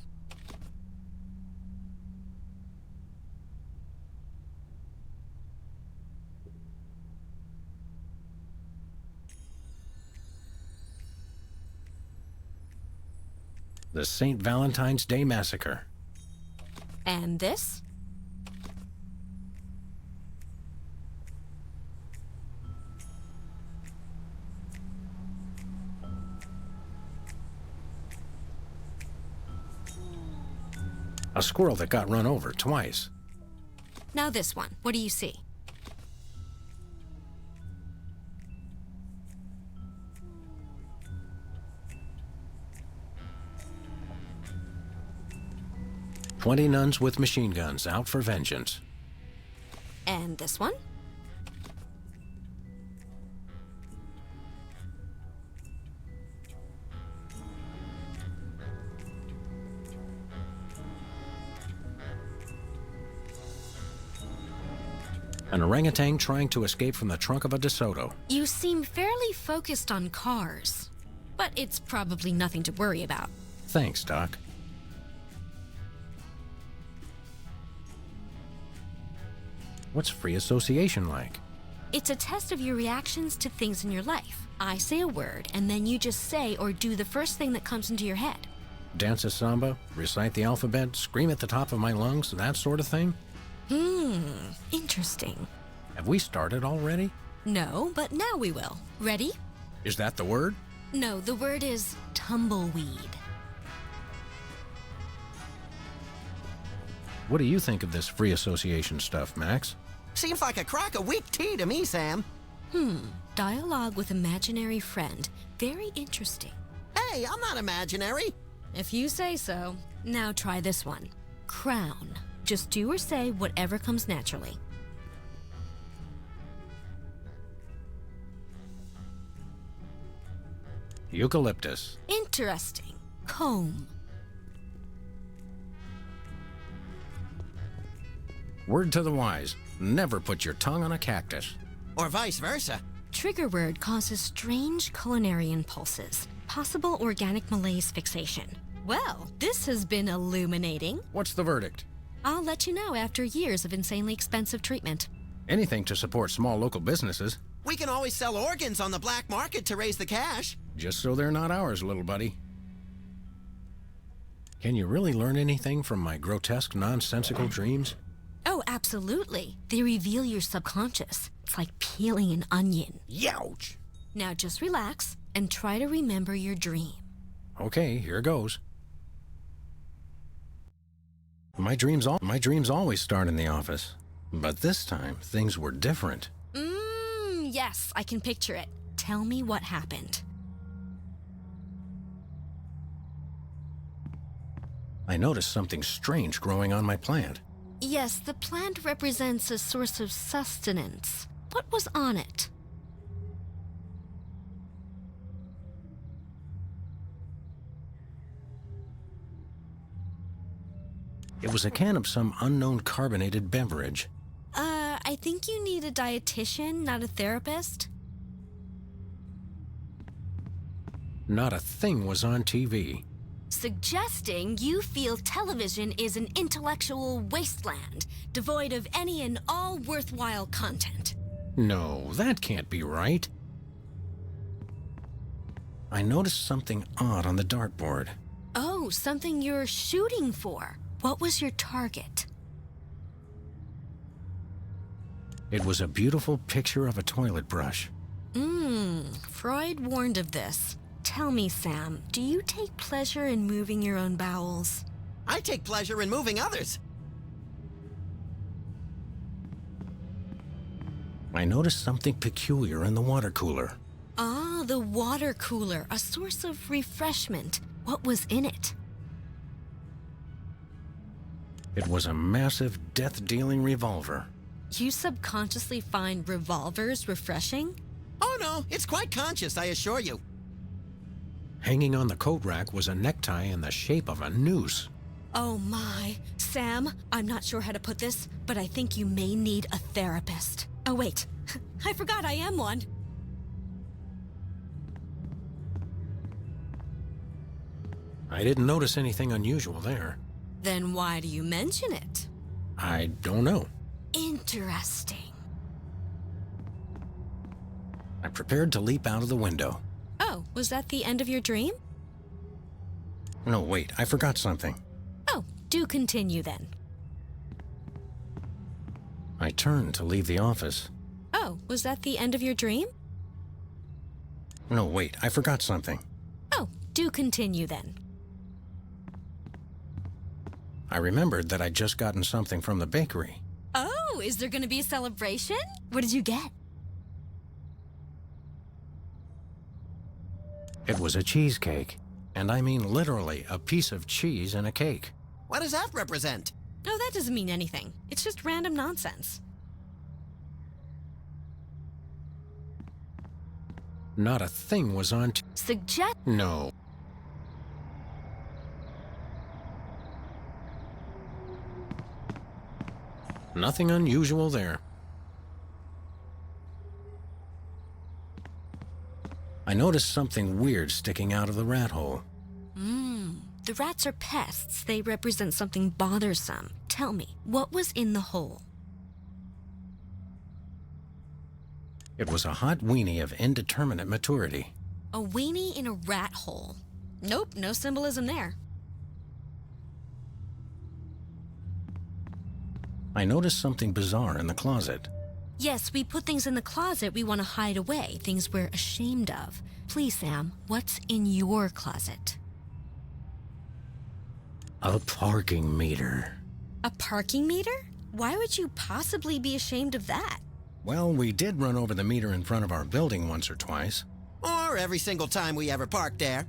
The St. Valentine's Day Massacre. And this? A squirrel that got run over twice. Now this one. What do you see? "20 nuns with machine guns out for vengeance." And this one? An orangutan trying to escape from the trunk of a DeSoto. You seem fairly focused on cars, but it's probably nothing to worry about. Thanks, Doc. What's free association like? It's a test of your reactions to things in your life. I say a word, and then you just say or do the first thing that comes into your head. Dance a samba, recite the alphabet, scream at the top of my lungs, that sort of thing? Interesting. Have we started already? No, but now we will. Ready? Is that the word? No, the word is tumbleweed. What do you think of this free association stuff, Max? Seems like a crock of weak tea to me, Sam. Dialogue with imaginary friend. Very interesting. Hey, I'm not imaginary. If you say so. Now try this one. Crown. Just do or say whatever comes naturally. Eucalyptus. Interesting. Comb. Word to the wise, never put your tongue on a cactus. Or vice versa. Trigger word causes strange culinary impulses. Possible organic malaise fixation. Well, this has been illuminating. What's the verdict? I'll let you know after years of insanely expensive treatment. Anything to support small local businesses. We can always sell organs on the black market to raise the cash. Just so they're not ours, little buddy. Can you really learn anything from my grotesque, nonsensical dreams? Oh, absolutely. They reveal your subconscious. It's like peeling an onion. Youch! Now just relax and try to remember your dream. Okay, here goes. My dreams always start in the office. But this time, things were different. Yes, I can picture it. Tell me what happened. I noticed something strange growing on my plant. Yes, the plant represents a source of sustenance. What was on it? It was a can of some unknown carbonated beverage. I think you need a dietitian, not a therapist. Not a thing was on TV. Suggesting you feel television is an intellectual wasteland, devoid of any and all worthwhile content. No, that can't be right. I noticed something odd on the dartboard. Oh, something you're shooting for. What was your target? It was a beautiful picture of a toilet brush. Freud warned of this. Tell me, Sam, do you take pleasure in moving your own bowels? I take pleasure in moving others. I noticed something peculiar in the water cooler. Ah, the water cooler, a source of refreshment. What was in it? It was a massive death-dealing revolver. You subconsciously find revolvers refreshing? Oh no, it's quite conscious, I assure you. Hanging on the coat rack was a necktie in the shape of a noose. Oh my. Sam, I'm not sure how to put this, but I think you may need a therapist. Oh wait, I forgot I am one. I didn't notice anything unusual there. Then why do you mention it? I don't know. Interesting. I prepared to leap out of the window. Oh, was that the end of your dream? No, wait, I forgot something. Oh, do continue then. I turned to leave the office. Oh, was that the end of your dream? No, wait, I forgot something. Oh, do continue then. I remembered that I'd just gotten something from the bakery. Oh, is there gonna be a celebration? What did you get? It was a cheesecake. And I mean literally a piece of cheese in a cake. What does that represent? Oh, that doesn't mean anything. It's just random nonsense. Not a thing was on Suggest... No. Nothing unusual there. I noticed something weird sticking out of the rat hole. The rats are pests. They represent something bothersome. Tell me, what was in the hole? It was a hot weenie of indeterminate maturity. A weenie in a rat hole. Nope, no symbolism there. I noticed something bizarre in the closet. Yes, we put things in the closet we want to hide away, things we're ashamed of. Please, Sam, what's in your closet? A parking meter. A parking meter? Why would you possibly be ashamed of that? Well, we did run over the meter in front of our building once or twice. Or every single time we ever parked there.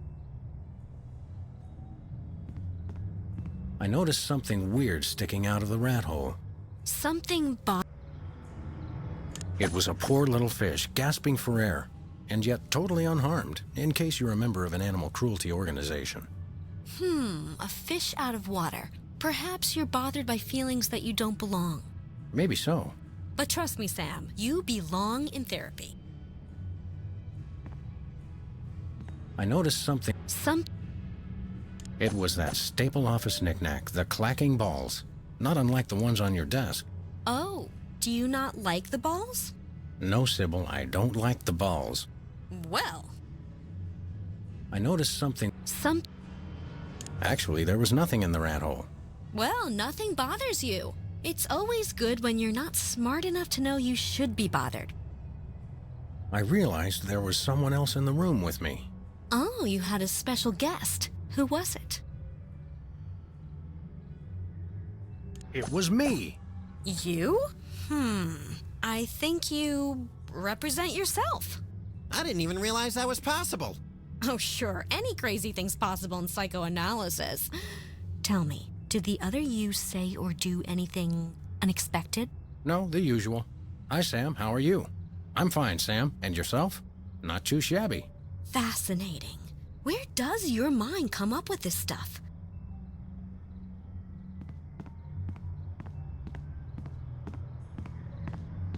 I noticed something weird sticking out of the rat hole. Something It was a poor little fish gasping for air, and yet totally unharmed, in case you're a member of an animal cruelty organization. A fish out of water. Perhaps you're bothered by feelings that you don't belong. Maybe so. But trust me, Sam, you belong in therapy. I noticed something. It was that staple office knickknack, the clacking balls. Not unlike the ones on your desk. Oh, do you not like the balls? No, Sybil, I don't like the balls. Well. I noticed something. Actually, there was nothing in the rat hole. Well, nothing bothers you. It's always good when you're not smart enough to know you should be bothered. I realized there was someone else in the room with me. Oh, you had a special guest. Who was it? It was me. You? I think you represent yourself. I didn't even realize that was possible. Oh, sure. Any crazy thing's possible in psychoanalysis. Tell me, did the other you say or do anything unexpected? No, the usual. Hi, Sam. How are you? I'm fine, Sam. And yourself? Not too shabby. Fascinating. Where does your mind come up with this stuff?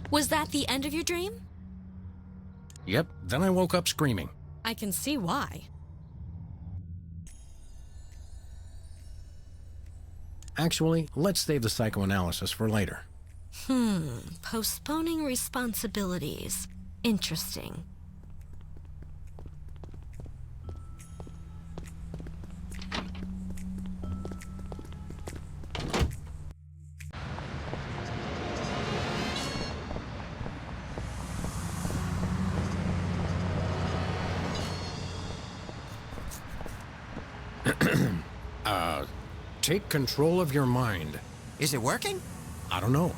Was that the end of your dream? Yep, then I woke up screaming. I can see why. Actually, let's save the psychoanalysis for later. Postponing responsibilities. Interesting. Take control of your mind. Is it working? I don't know.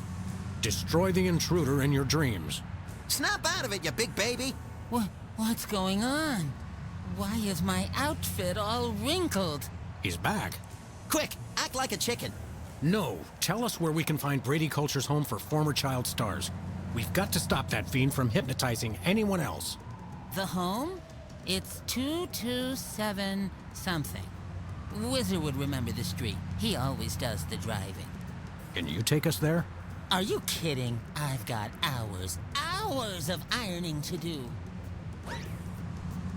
Destroy the intruder in your dreams. Snap out of it, you big baby. What's going on? Why is my outfit all wrinkled? He's back. Quick, act like a chicken. No, tell us where we can find Brady Culture's home for former child stars. We've got to stop that fiend from hypnotizing anyone else. The home? It's 227 something. Wizard would remember the street. He always does the driving. Can you take us there? Are you kidding? I've got hours of ironing to do.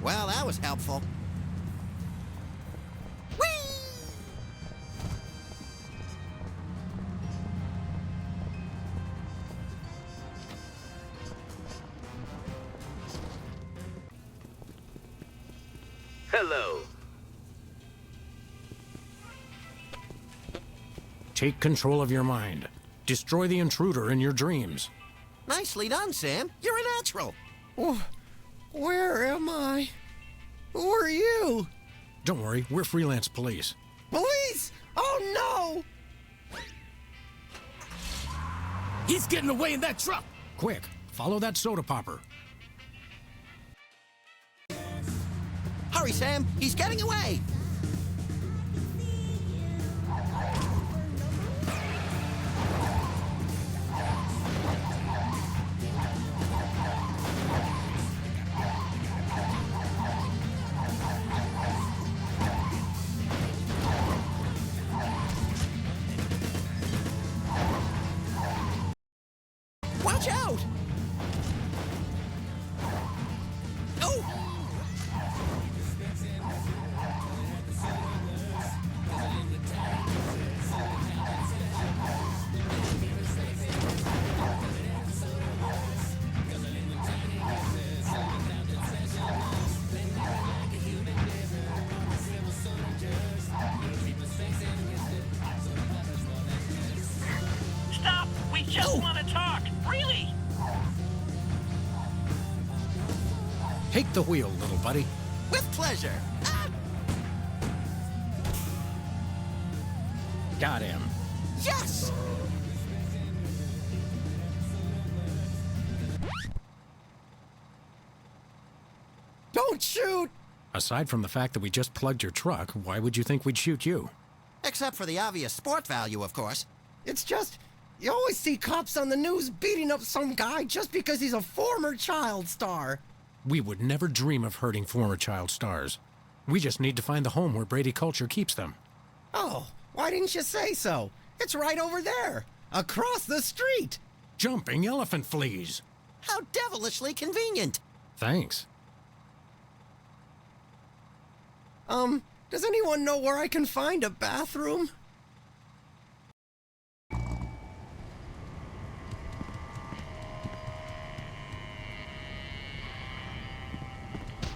Well, that was helpful. Hello. Take control of your mind. Destroy the intruder in your dreams. Nicely done, Sam. You're a natural. Where am I? Who are you? Don't worry, we're Freelance Police. Police! Oh no! He's getting away in that truck. Quick, follow that soda popper. Hurry, Sam. He's getting away. Watch out! Oh! Stop! We just want to talk! Really! Take the wheel, little buddy. With pleasure. Ah, Got him. yes! Don't shoot! Aside from the fact that we just plugged your truck, why would you think we'd shoot you? Except for the obvious sport value, of course. It's just, you always see cops on the news beating up some guy just because he's a former child star. We would never dream of hurting former child stars. We just need to find the home where Brady Culture keeps them. Oh, why didn't you say so? It's right over there, across the street. Jumping elephant fleas. How devilishly convenient. Thanks. Does anyone know where I can find a bathroom?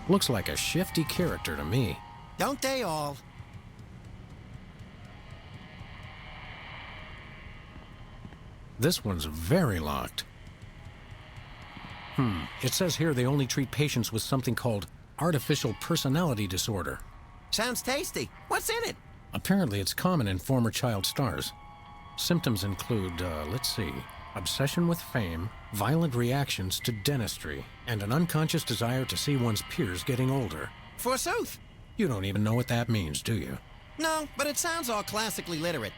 Looks like a shifty character to me. Don't they all? This one's very locked. It says here they only treat patients with something called artificial personality disorder. Sounds tasty. What's in it? Apparently it's common in former child stars. Symptoms include, let's see, obsession with fame, violent reactions to dentistry, and an unconscious desire to see one's peers getting older. Forsooth. You don't even know what that means, do you? No, but it sounds all classically literate.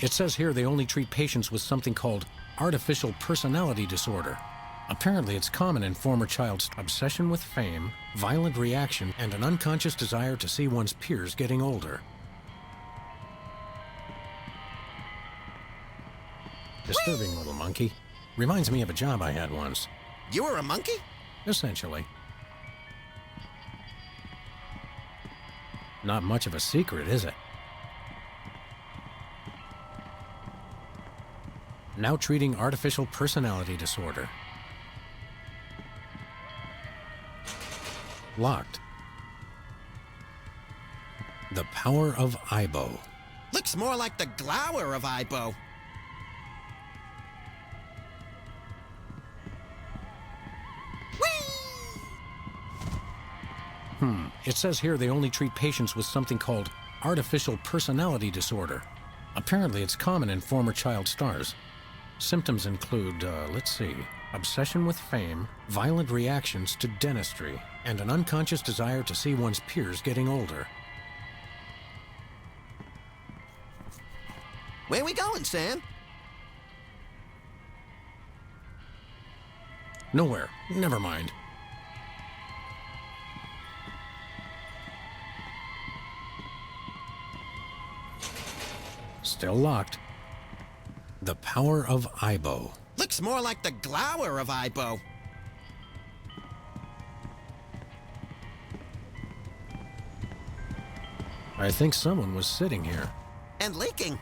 It says here they only treat patients with something called artificial personality disorder. Apparently it's common in former child's obsession with fame, violent reaction, and an unconscious desire to see one's peers getting older. Disturbing little monkey. Reminds me of a job I had once. You were a monkey? Essentially. Not much of a secret, is it? Now treating artificial personality disorder. Locked. The power of Ibo. Looks more like the glower of Ibo. Whee! It says here they only treat patients with something called artificial personality disorder. Apparently it's common in former child stars. Symptoms include, obsession with fame, violent reactions to dentistry, and an unconscious desire to see one's peers getting older. Where we going, Sam? Nowhere. Never mind. Still locked. The power of Ibo. Looks more like the glower of Ibo. I think someone was sitting here. And leaking.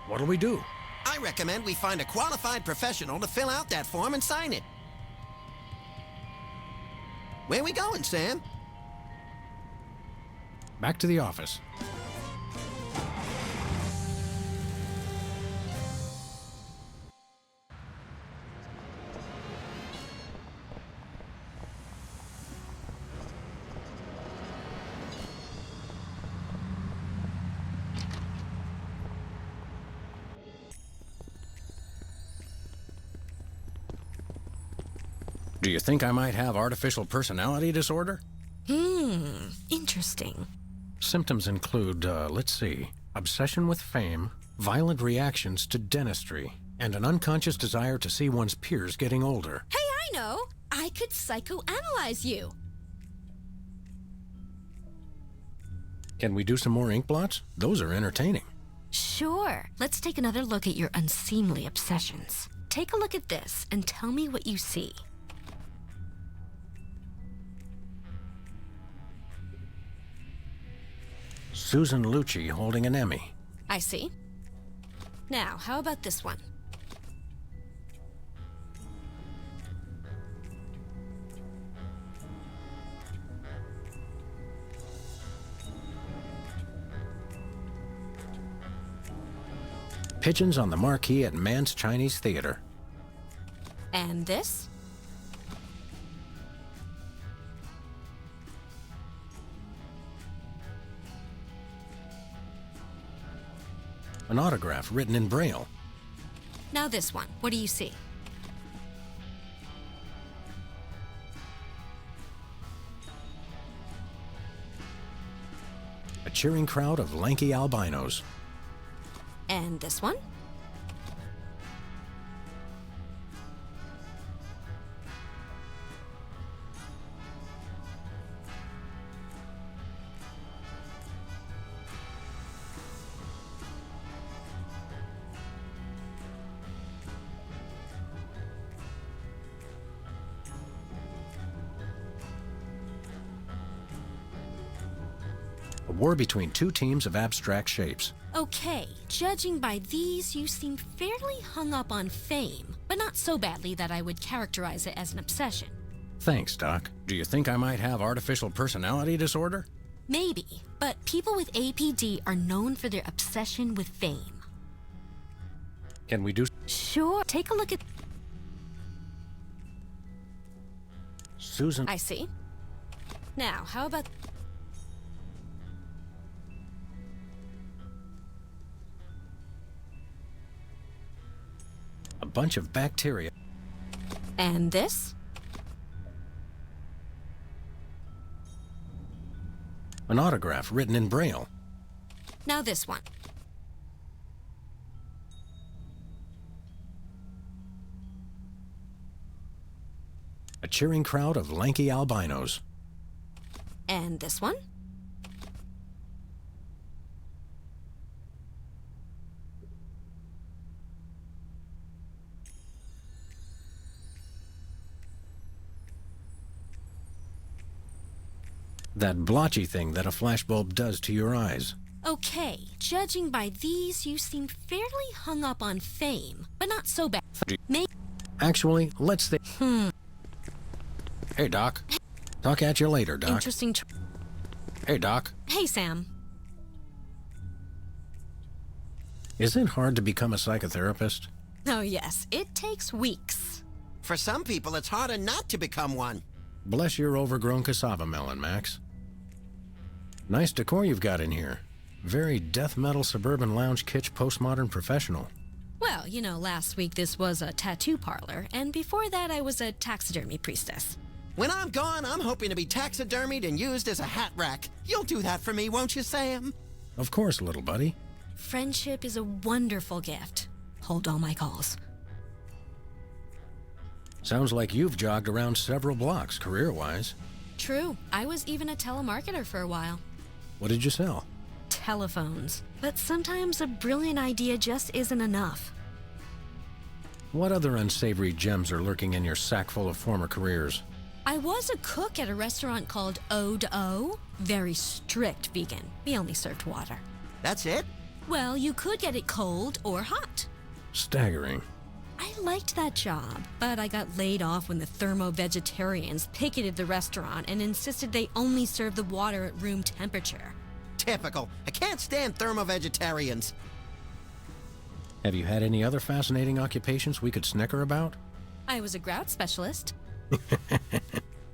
What'll we do? I recommend we find a qualified professional to fill out that form and sign it. Where we going, Sam? Back to the office. Do you think I might have artificial personality disorder? Interesting. Symptoms include, obsession with fame, violent reactions to dentistry, and an unconscious desire to see one's peers getting older. Hey, I know! I could psychoanalyze you. Can we do some more ink blots? Those are entertaining. Sure. Let's take another look at your unseemly obsessions. Take a look at this and tell me what you see. Susan Lucci holding an Emmy. I see. Now, how about this one? Pigeons on the marquee at Mann's Chinese Theater. And this? An autograph written in Braille. Now this one. What do you see? A cheering crowd of lanky albinos. And this one? A war between two teams of abstract shapes. Okay, judging by these, you seem fairly hung up on fame, but not so badly that I would characterize it as an obsession. Thanks, Doc. Do you think I might have artificial personality disorder? Maybe, but people with APD are known for their obsession with fame. Can we do... Sure, take a look at... Susan... I see. Now, how about... A bunch of bacteria. And this? An autograph written in Braille. Now this one. A cheering crowd of lanky albinos. And this one? That blotchy thing that a flashbulb does to your eyes. Okay, judging by these, you seem fairly hung up on fame, but not so bad. Actually, let's think. Hey, Doc. Talk at you later, Doc. Interesting. Hey, Doc. Hey, Sam. Is it hard to become a psychotherapist? Oh, yes, it takes weeks. For some people, it's harder not to become one. Bless your overgrown cassava melon, Max. Nice decor you've got in here. Very death metal suburban lounge kitsch postmodern professional. Well, you know, last week this was a tattoo parlor, and before that I was a taxidermy priestess. When I'm gone, I'm hoping to be taxidermied and used as a hat rack. You'll do that for me, won't you, Sam? Of course, little buddy. Friendship is a wonderful gift. Hold all my calls. Sounds like you've jogged around several blocks, career-wise. True. I was even a telemarketer for a while. What did you sell? Telephones. But sometimes a brilliant idea just isn't enough. What other unsavory gems are lurking in your sack full of former careers? I was a cook at a restaurant called O. Very strict vegan. We only served water. That's it? Well, you could get it cold or hot. Staggering. I liked that job, but I got laid off when the thermo-vegetarians picketed the restaurant and insisted they only serve the water at room temperature. Typical. I can't stand thermo-vegetarians. Have you had any other fascinating occupations we could snicker about? I was a grout specialist.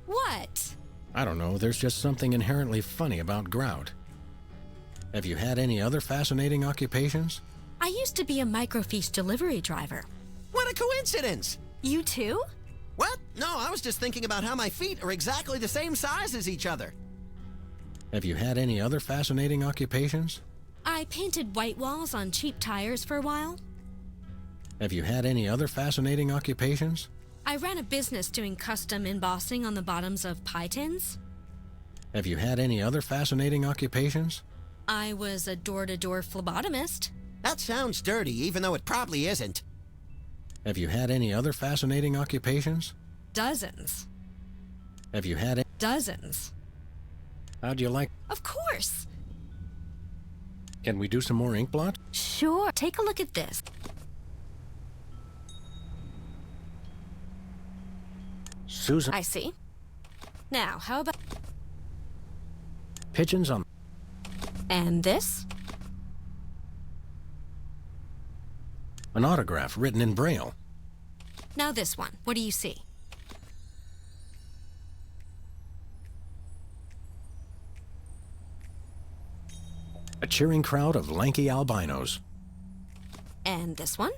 What? I don't know, there's just something inherently funny about grout. Have you had any other fascinating occupations? I used to be a microfiche delivery driver. What a coincidence! You too? What? No, I was just thinking about how my feet are exactly the same size as each other. Have you had any other fascinating occupations? I painted white walls on cheap tires for a while. Have you had any other fascinating occupations? I ran a business doing custom embossing on the bottoms of pie tins. Have you had any other fascinating occupations? I was a door-to-door phlebotomist. That sounds dirty, even though it probably isn't. Have you had any other fascinating occupations? Dozens. Have you had Dozens. How'd you like? Of course. Can we do some more ink blot? Sure. Take a look at this. Susan. I see. Now, how about... Pigeons on... And this? An autograph written in Braille. Now this one. What do you see? A cheering crowd of lanky albinos. And this one?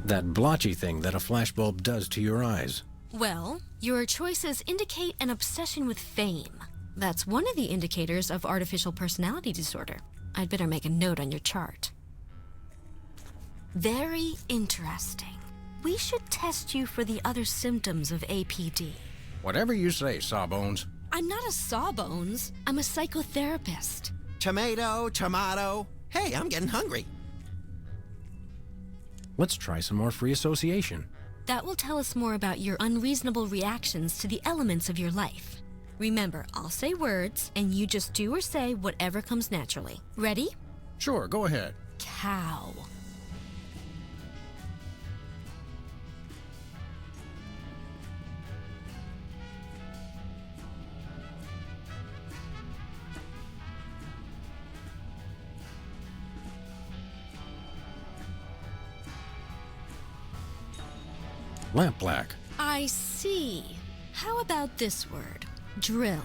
That blotchy thing that a flashbulb does to your eyes. Well, your choices indicate an obsession with fame. That's one of the indicators of artificial personality disorder. I'd better make a note on your chart. Very interesting. We should test you for the other symptoms of APD. Whatever you say, Sawbones. I'm not a sawbones. I'm a psychotherapist. Tomato, tomato. Hey, I'm getting hungry. Let's try some more free association. That will tell us more about your unreasonable reactions to the elements of your life. Remember, I'll say words, and you just do or say whatever comes naturally. Ready? Sure, go ahead. Cow. Lampblack. I see. How about this word? Drill.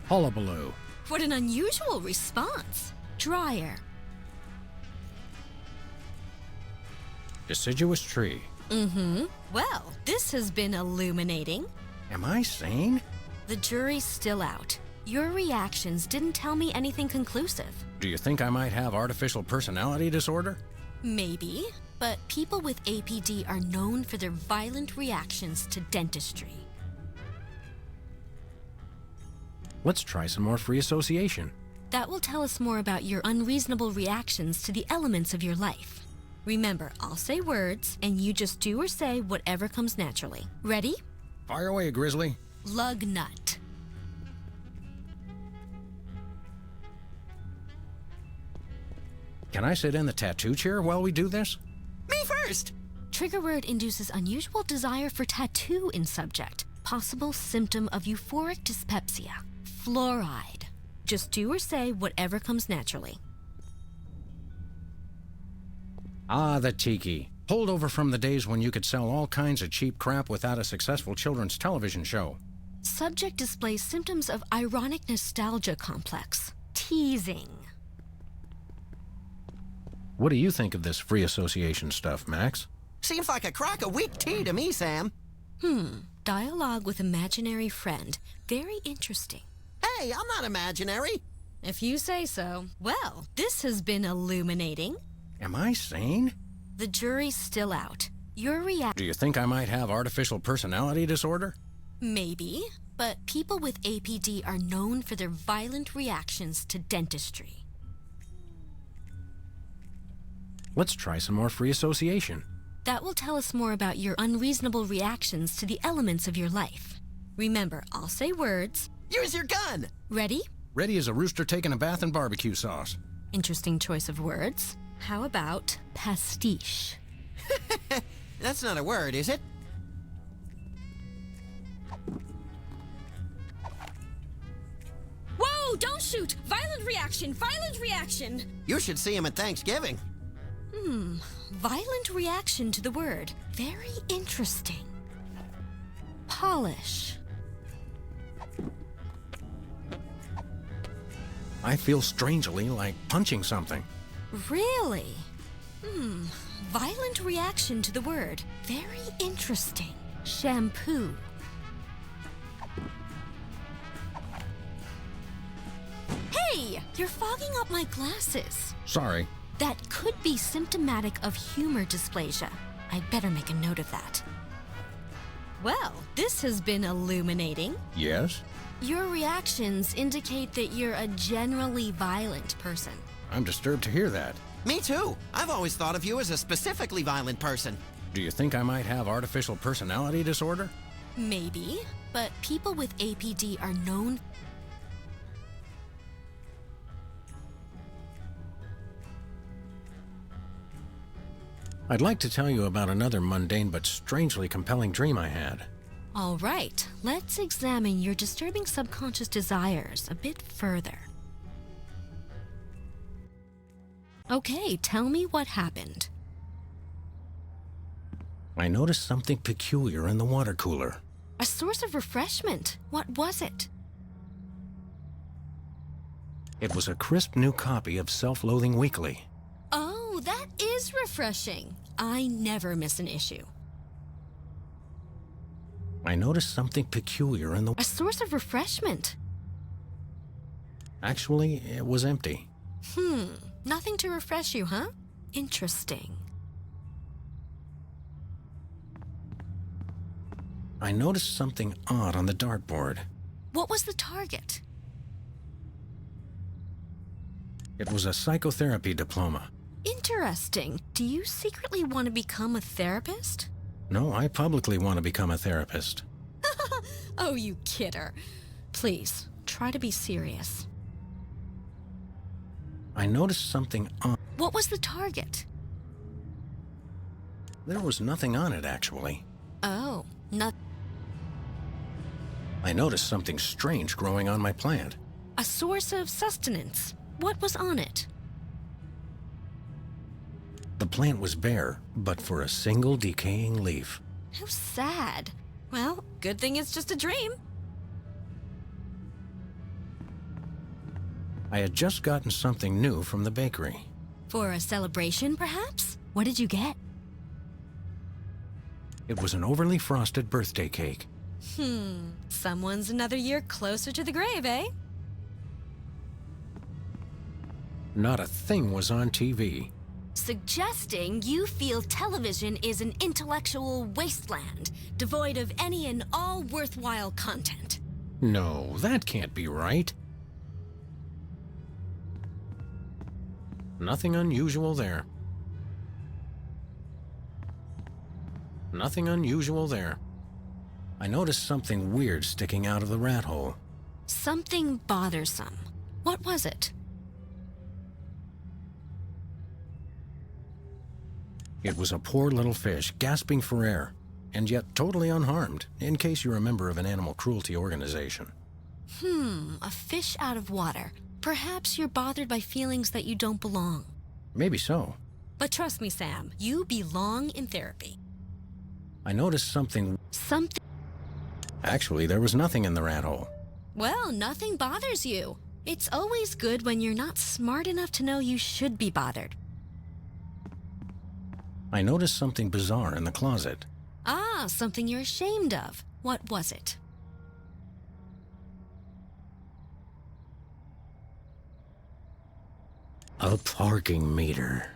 Hullabaloo. What an unusual response. Dryer. Deciduous tree. Mm-hmm. Well, this has been illuminating. Am I sane? The jury's still out. Your reactions didn't tell me anything conclusive. Do you think I might have artificial personality disorder? Maybe, but people with APD are known for their violent reactions to dentistry. Let's try some more free association. That will tell us more about your unreasonable reactions to the elements of your life. Remember, I'll say words, and you just do or say whatever comes naturally. Ready? Fire away, Grizzly. Lug nut. Can I sit in the tattoo chair while we do this? Me first! Trigger word induces unusual desire for tattoo in subject. possible symptom of euphoric dyspepsia. Fluoride. Just do or say whatever comes naturally. Ah, the tiki. Holdover from the days when you could sell all kinds of cheap crap without a successful children's television show. Subject displays symptoms of ironic nostalgia complex. Teasing. What do you think of this free association stuff, Max? Seems like a crock of weak tea to me, Sam. Dialogue with imaginary friend. Very interesting. Hey, I'm not imaginary. If you say so. Well, this has been illuminating. Am I sane? The jury's still out. Your Do you think I might have artificial personality disorder? Maybe, but people with APD are known for their violent reactions to dentistry. Let's try some more free association. That will tell us more about your unreasonable reactions to the elements of your life. Remember, I'll say words. Use your gun! Ready? Ready as a rooster taking a bath in barbecue sauce. Interesting choice of words. How about pastiche? That's not a word, is it? Whoa, don't shoot! Violent reaction! Violent reaction! You should see him at Thanksgiving. Violent reaction to the word. Very interesting. Polish. I feel strangely like punching something. Really? Violent reaction to the word. Very interesting. Shampoo. Hey! You're fogging up my glasses. Sorry. That could be symptomatic of humor dysplasia. I'd better make a note of that. Well, this has been illuminating. Yes? Your reactions indicate that you're a generally violent person. I'm disturbed to hear that. Me too. I've always thought of you as a specifically violent person. Do you think I might have artificial personality disorder? Maybe, but people with APD are known. I'd like to tell you about another mundane but strangely compelling dream I had. All right, let's examine your disturbing subconscious desires a bit further. Okay, tell me what happened. I noticed something peculiar in the water cooler. A source of refreshment. What was it? It was a crisp new copy of Self-Loathing Weekly. Oh, that is refreshing. I never miss an issue. I noticed something peculiar in the... A source of refreshment. Actually, it was empty. Nothing to refresh you, huh? Interesting. I noticed something odd on the dartboard. What was the target? It was a psychotherapy diploma. Interesting. Do you secretly want to become a therapist? No, I publicly want to become a therapist. Oh, you kidder. Please, try to be serious. I noticed something odd. What was the target? There was nothing on it, actually. Oh, not... I noticed something strange growing on my plant. A source of sustenance. What was on it? The plant was bare, but for a single decaying leaf. How sad. Well, good thing it's just a dream. I had just gotten something new from the bakery. For a celebration, perhaps? What did you get? It was an overly frosted birthday cake. Someone's another year closer to the grave, eh? Not a thing was on TV. Suggesting you feel television is an intellectual wasteland, devoid of any and all worthwhile content. No, that can't be right. Nothing unusual there. Nothing unusual there. I noticed something weird sticking out of the rat hole. Something bothersome. What was it? It was a poor little fish gasping for air. and yet totally unharmed, in case you're a member of an animal cruelty organization. A fish out of water. Perhaps you're bothered by feelings that you don't belong. Maybe so. But trust me, Sam, you belong in therapy. I noticed something. Something? Actually, there was nothing in the rat hole. Well, nothing bothers you. It's always good when you're not smart enough to know you should be bothered. I noticed something bizarre in the closet. Ah, something you're ashamed of. What was it? A parking meter.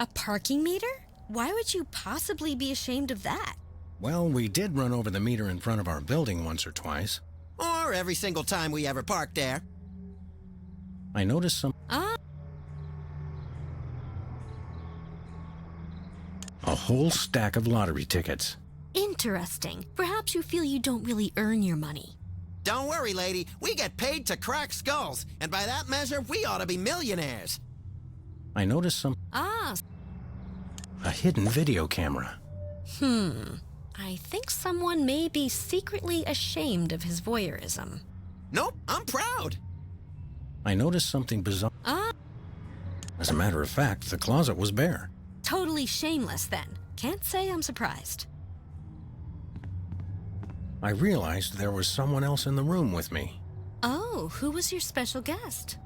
A parking meter? Why would you possibly be ashamed of that? Well, we did run over the meter in front of our building once or twice. Or every single time we ever parked there. I noticed some... Ah. A whole stack of lottery tickets. Interesting. Perhaps you feel you don't really earn your money. Don't worry, lady. We get paid to crack skulls, and by that measure, we ought to be millionaires. I noticed some... Ah. A hidden video camera. I think someone may be secretly ashamed of his voyeurism. Nope, I'm proud. I noticed something bizarre. Ah. As a matter of fact, the closet was bare. Totally shameless, then. Can't say I'm surprised. I realized there was someone else in the room with me. Oh, who was your special guest?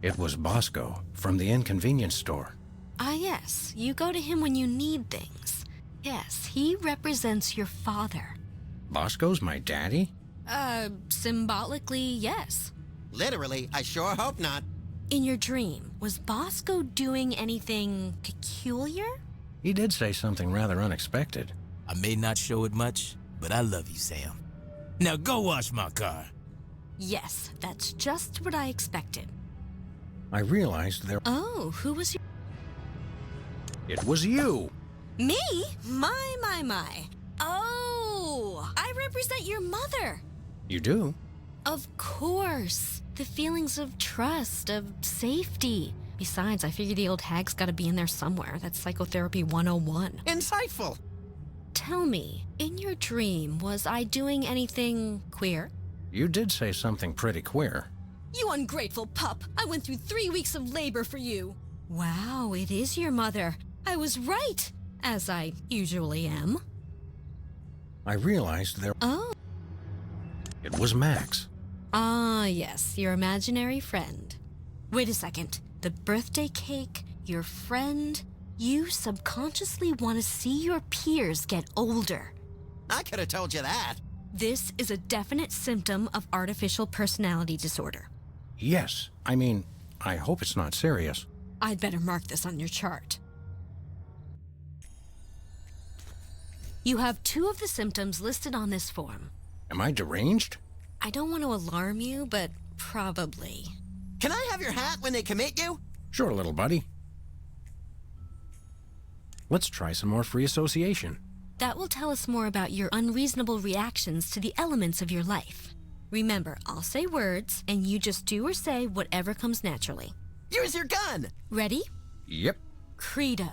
It was Bosco from the inconvenience store. Ah, yes. You go to him when you need things. Yes, he represents your father. Bosco's my daddy? Symbolically, yes. Literally, I sure hope not. In your dream, was Bosco doing anything peculiar? He did say something rather unexpected. I may not show it much, but I love you, Sam. Now go wash my car. Yes, that's just what I expected. I realized there... Oh, who was your... It was you! Me? My. Oh, I represent your mother. You do? Of course. The feelings of trust, of safety. Besides, I figure the old hag's gotta be in there somewhere. That's psychotherapy 101. Insightful. Tell me, in your dream, was I doing anything queer? You did say something pretty queer. You ungrateful pup! I went through 3 weeks of labor for you! Wow, it is your mother. I was right, as I usually am. I realized there... Oh. It was Max. Ah, yes, your imaginary friend. Wait a second. The birthday cake, your friend... You subconsciously want to see your peers get older. I could have told you that. This is a definite symptom of artificial personality disorder. Yes. I mean, I hope it's not serious. I'd better mark this on your chart. You have 2 of the symptoms listed on this form. Am I deranged? I don't want to alarm you, but probably. Can I have your hat when they commit you? Sure, little buddy. Let's try some more free association. That will tell us more about your unreasonable reactions to the elements of your life. Remember, I'll say words, and you just do or say whatever comes naturally. Use your gun! Ready? Yep. Credo.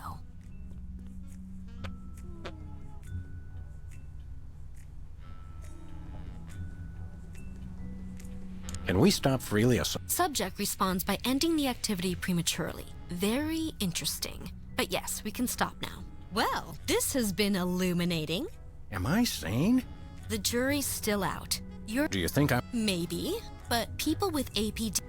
Can we stop freely Subject responds by ending the activity prematurely. Very interesting. But yes, we can stop now. Well, this has been illuminating. Am I sane? The jury's still out. Do you think I'm... Maybe, but people with APD...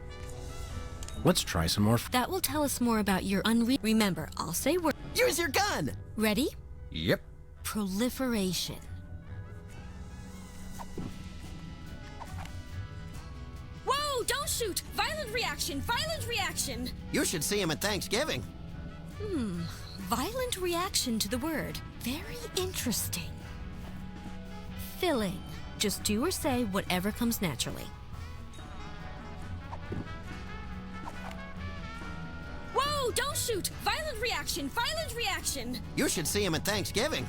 Let's try some more... That will tell us more about your Remember, I'll say words. Use your gun! Ready? Yep. Proliferation. Whoa, don't shoot! Violent reaction! Violent reaction! You should see him at Thanksgiving. Violent reaction to the word. Very interesting. Filling. Just do or say whatever comes naturally. Whoa, don't shoot! Violent reaction! Violent reaction! You should see him at Thanksgiving.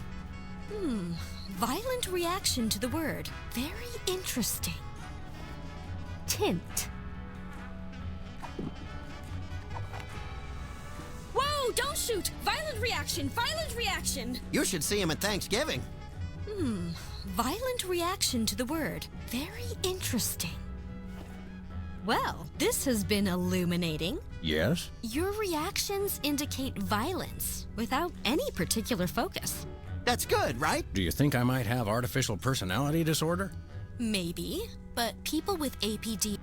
Violent reaction to the word. Very interesting. Tint. shoot! Violent reaction! Violent reaction! You should see him at Thanksgiving. Violent reaction to the word. Very interesting. Well, this has been illuminating. Yes? Your reactions indicate violence without any particular focus. That's good, right? Do you think I might have artificial personality disorder? Maybe, but people with APD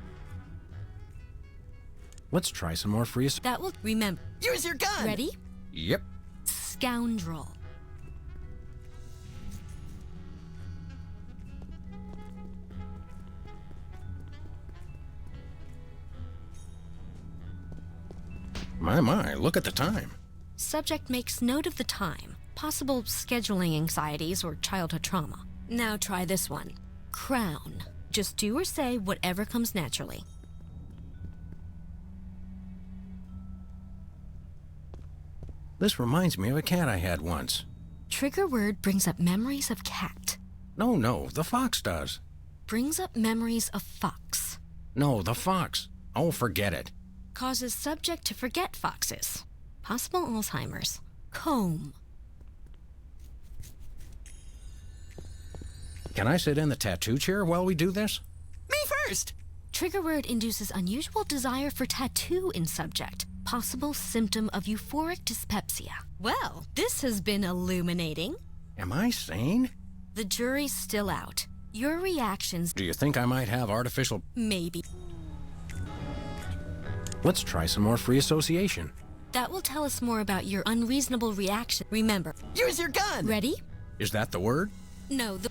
Let's try some more free... that will remember. Use your gun! Ready? Yep. Scoundrel. My, look at the time. Subject makes note of the time, possible scheduling anxieties or childhood trauma. Now try this one. Crown. Just do or say whatever comes naturally. This reminds me of a cat I had once. Trigger word brings up memories of cat. No, the fox does. Brings up memories of fox. No, the fox. Oh, forget it. Causes subject to forget foxes. Possible Alzheimer's. Comb. Can I sit in the tattoo chair while we do this? Me first! Trigger word induces unusual desire for tattoo in subject. Possible symptom of euphoric dyspepsia. Well, this has been illuminating. Am I sane? The jury's still out. Your reactions... Do you think I might have artificial... Maybe. Let's try some more free association. That will tell us more about your unreasonable reaction. Remember. Use your gun! Ready? Is that the word? No, the...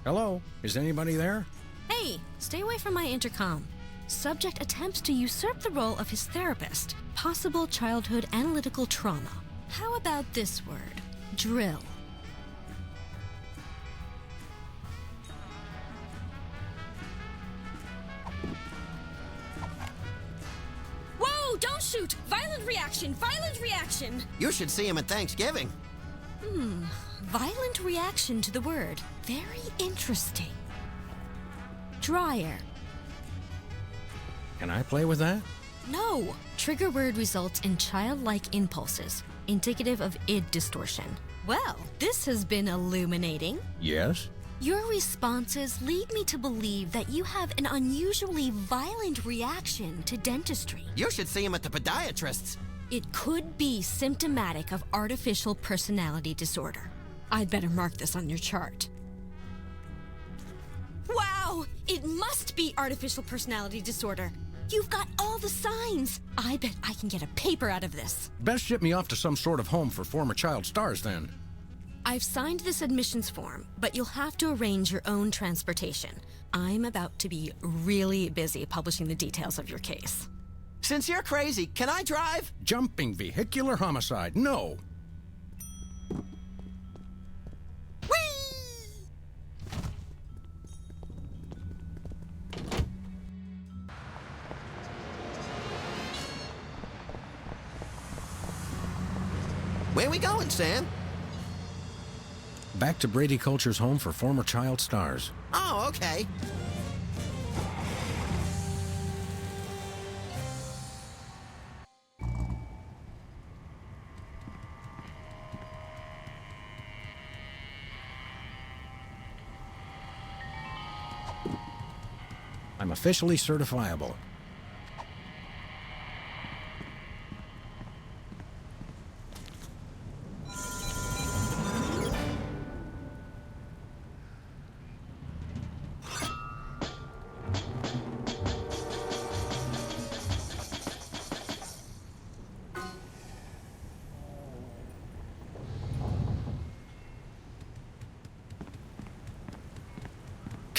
Hello? Is anybody there? Hey, stay away from my intercom. Subject attempts to usurp the role of his therapist. Possible childhood analytical trauma. How about this word? Drill. Whoa, don't shoot! Violent reaction! Violent reaction! You should see him at Thanksgiving. Violent reaction to the word. Very interesting. Dryer. Can I play with that? No. Trigger word results in childlike impulses, indicative of id distortion. Well, this has been illuminating. Yes? Your responses lead me to believe that you have an unusually violent reaction to dentistry. You should see him at the podiatrist's. It could be symptomatic of artificial personality disorder. I'd better mark this on your chart. Wow! It must be artificial personality disorder. You've got all the signs. I bet I can get a paper out of this. Best ship me off to some sort of home for former child stars then. I've signed this admissions form, but you'll have to arrange your own transportation. I'm about to be really busy publishing the details of your case. Since you're crazy, can I drive? Jumping vehicular homicide, no. Where we going, Sam? Back to Brady Culture's home for former child stars. Oh, okay. I'm officially certifiable.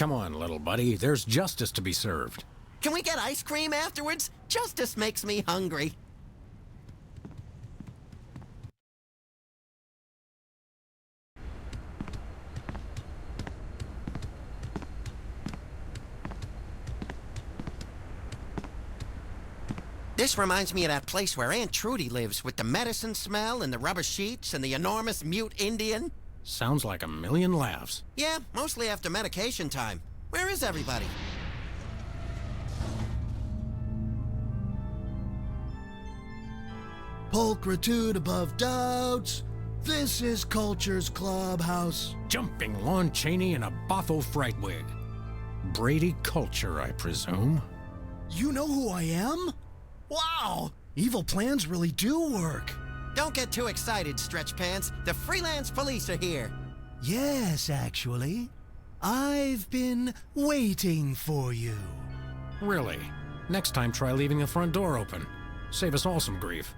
Come on, little buddy. There's justice to be served. Can we get ice cream afterwards? Justice makes me hungry. This reminds me of that place where Aunt Trudy lives with the medicine smell and the rubber sheets and the enormous mute Indian. Sounds like a million laughs. Yeah, mostly after medication time. Where is everybody? Pulchritude above doubts. This is Culture's Clubhouse. Jumping Lon Chaney in a Boffo fright wig. Brady Culture, I presume. You know who I am? Wow! Evil plans really do work. Don't get too excited, Stretch Pants. The Freelance Police are here. Yes, actually. I've been waiting for you. Really? Next time try leaving the front door open. Save us all some grief.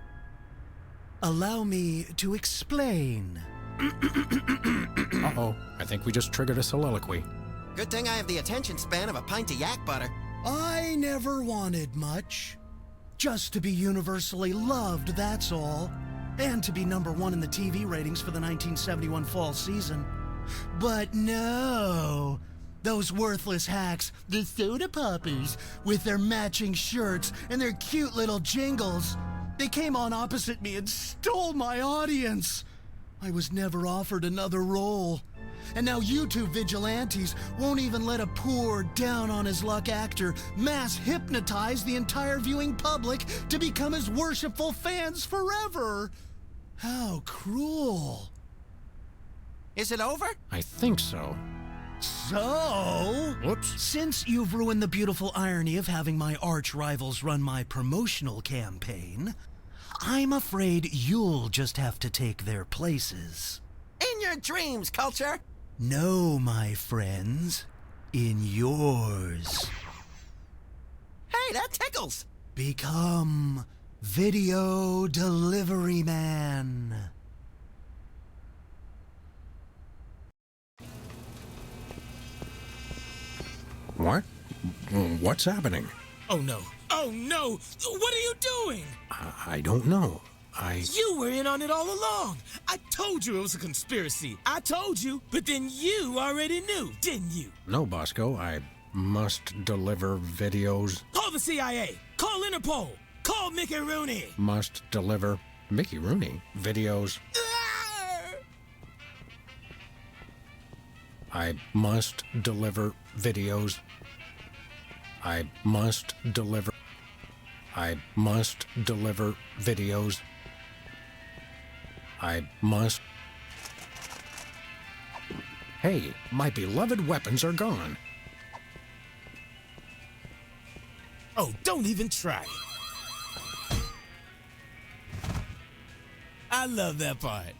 Allow me to explain. Uh-oh, I think we just triggered a soliloquy. Good thing I have the attention span of a pint of yak butter. I never wanted much. Just to be universally loved, that's all. And to be #1 in the TV ratings for the 1971 fall season. But no, those worthless hacks, the soda poppers, with their matching shirts and their cute little jingles, they came on opposite me and stole my audience. I was never offered another role. And now you two vigilantes won't even let a poor, down-on-his-luck actor mass hypnotize the entire viewing public to become his worshipful fans forever. How cruel. Is it over? I think so. So, Whoops. since you've ruined the beautiful irony of having my arch-rivals run my promotional campaign, I'm afraid you'll just have to take their places. In your dreams, Culture! No, my friends, in yours. Hey, that tickles! Become Video Delivery Man. What? What's happening? Oh no. Oh no! What are you doing? I don't know. You were in on it all along. I told you it was a conspiracy. I told you, but then you already knew, didn't you? No, Bosco, I must deliver videos. Call the CIA. Call Interpol. Call Mickey Rooney. Must deliver Mickey Rooney videos. I must deliver videos. I must deliver. I must deliver videos. I must. Hey, my beloved weapons are gone. Oh, don't even try. I love that part.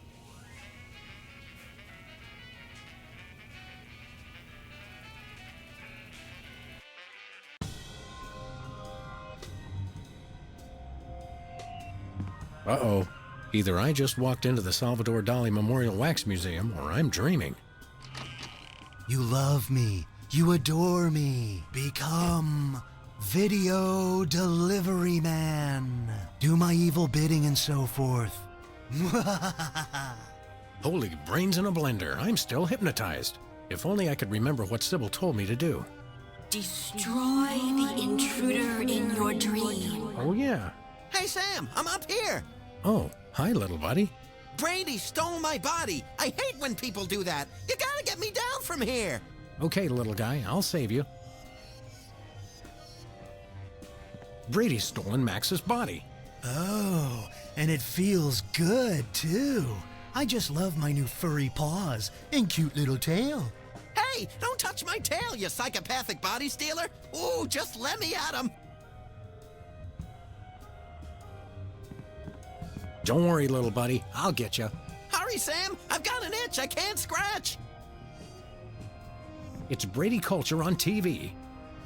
Uh-oh. Either I just walked into the Salvador Dali Memorial Wax Museum, or I'm dreaming. You love me. You adore me. Become Video Delivery Man. Do my evil bidding and so forth. Holy brains in a blender, I'm still hypnotized. If only I could remember what Sybil told me to do. Destroy the intruder in your dream. Oh, yeah. Hey, Sam, I'm up here! Oh, hi, little buddy. Brady stole my body! I hate when people do that! You gotta get me down from here! Okay, little guy, I'll save you. Brady's stolen Max's body. Oh, and it feels good, too. I just love my new furry paws and cute little tail. Hey, don't touch my tail, you psychopathic body stealer! Ooh, just let me at him! Don't worry, little buddy, I'll get you. Hurry, Sam! I've got an itch I can't scratch! It's Brady Culture on TV.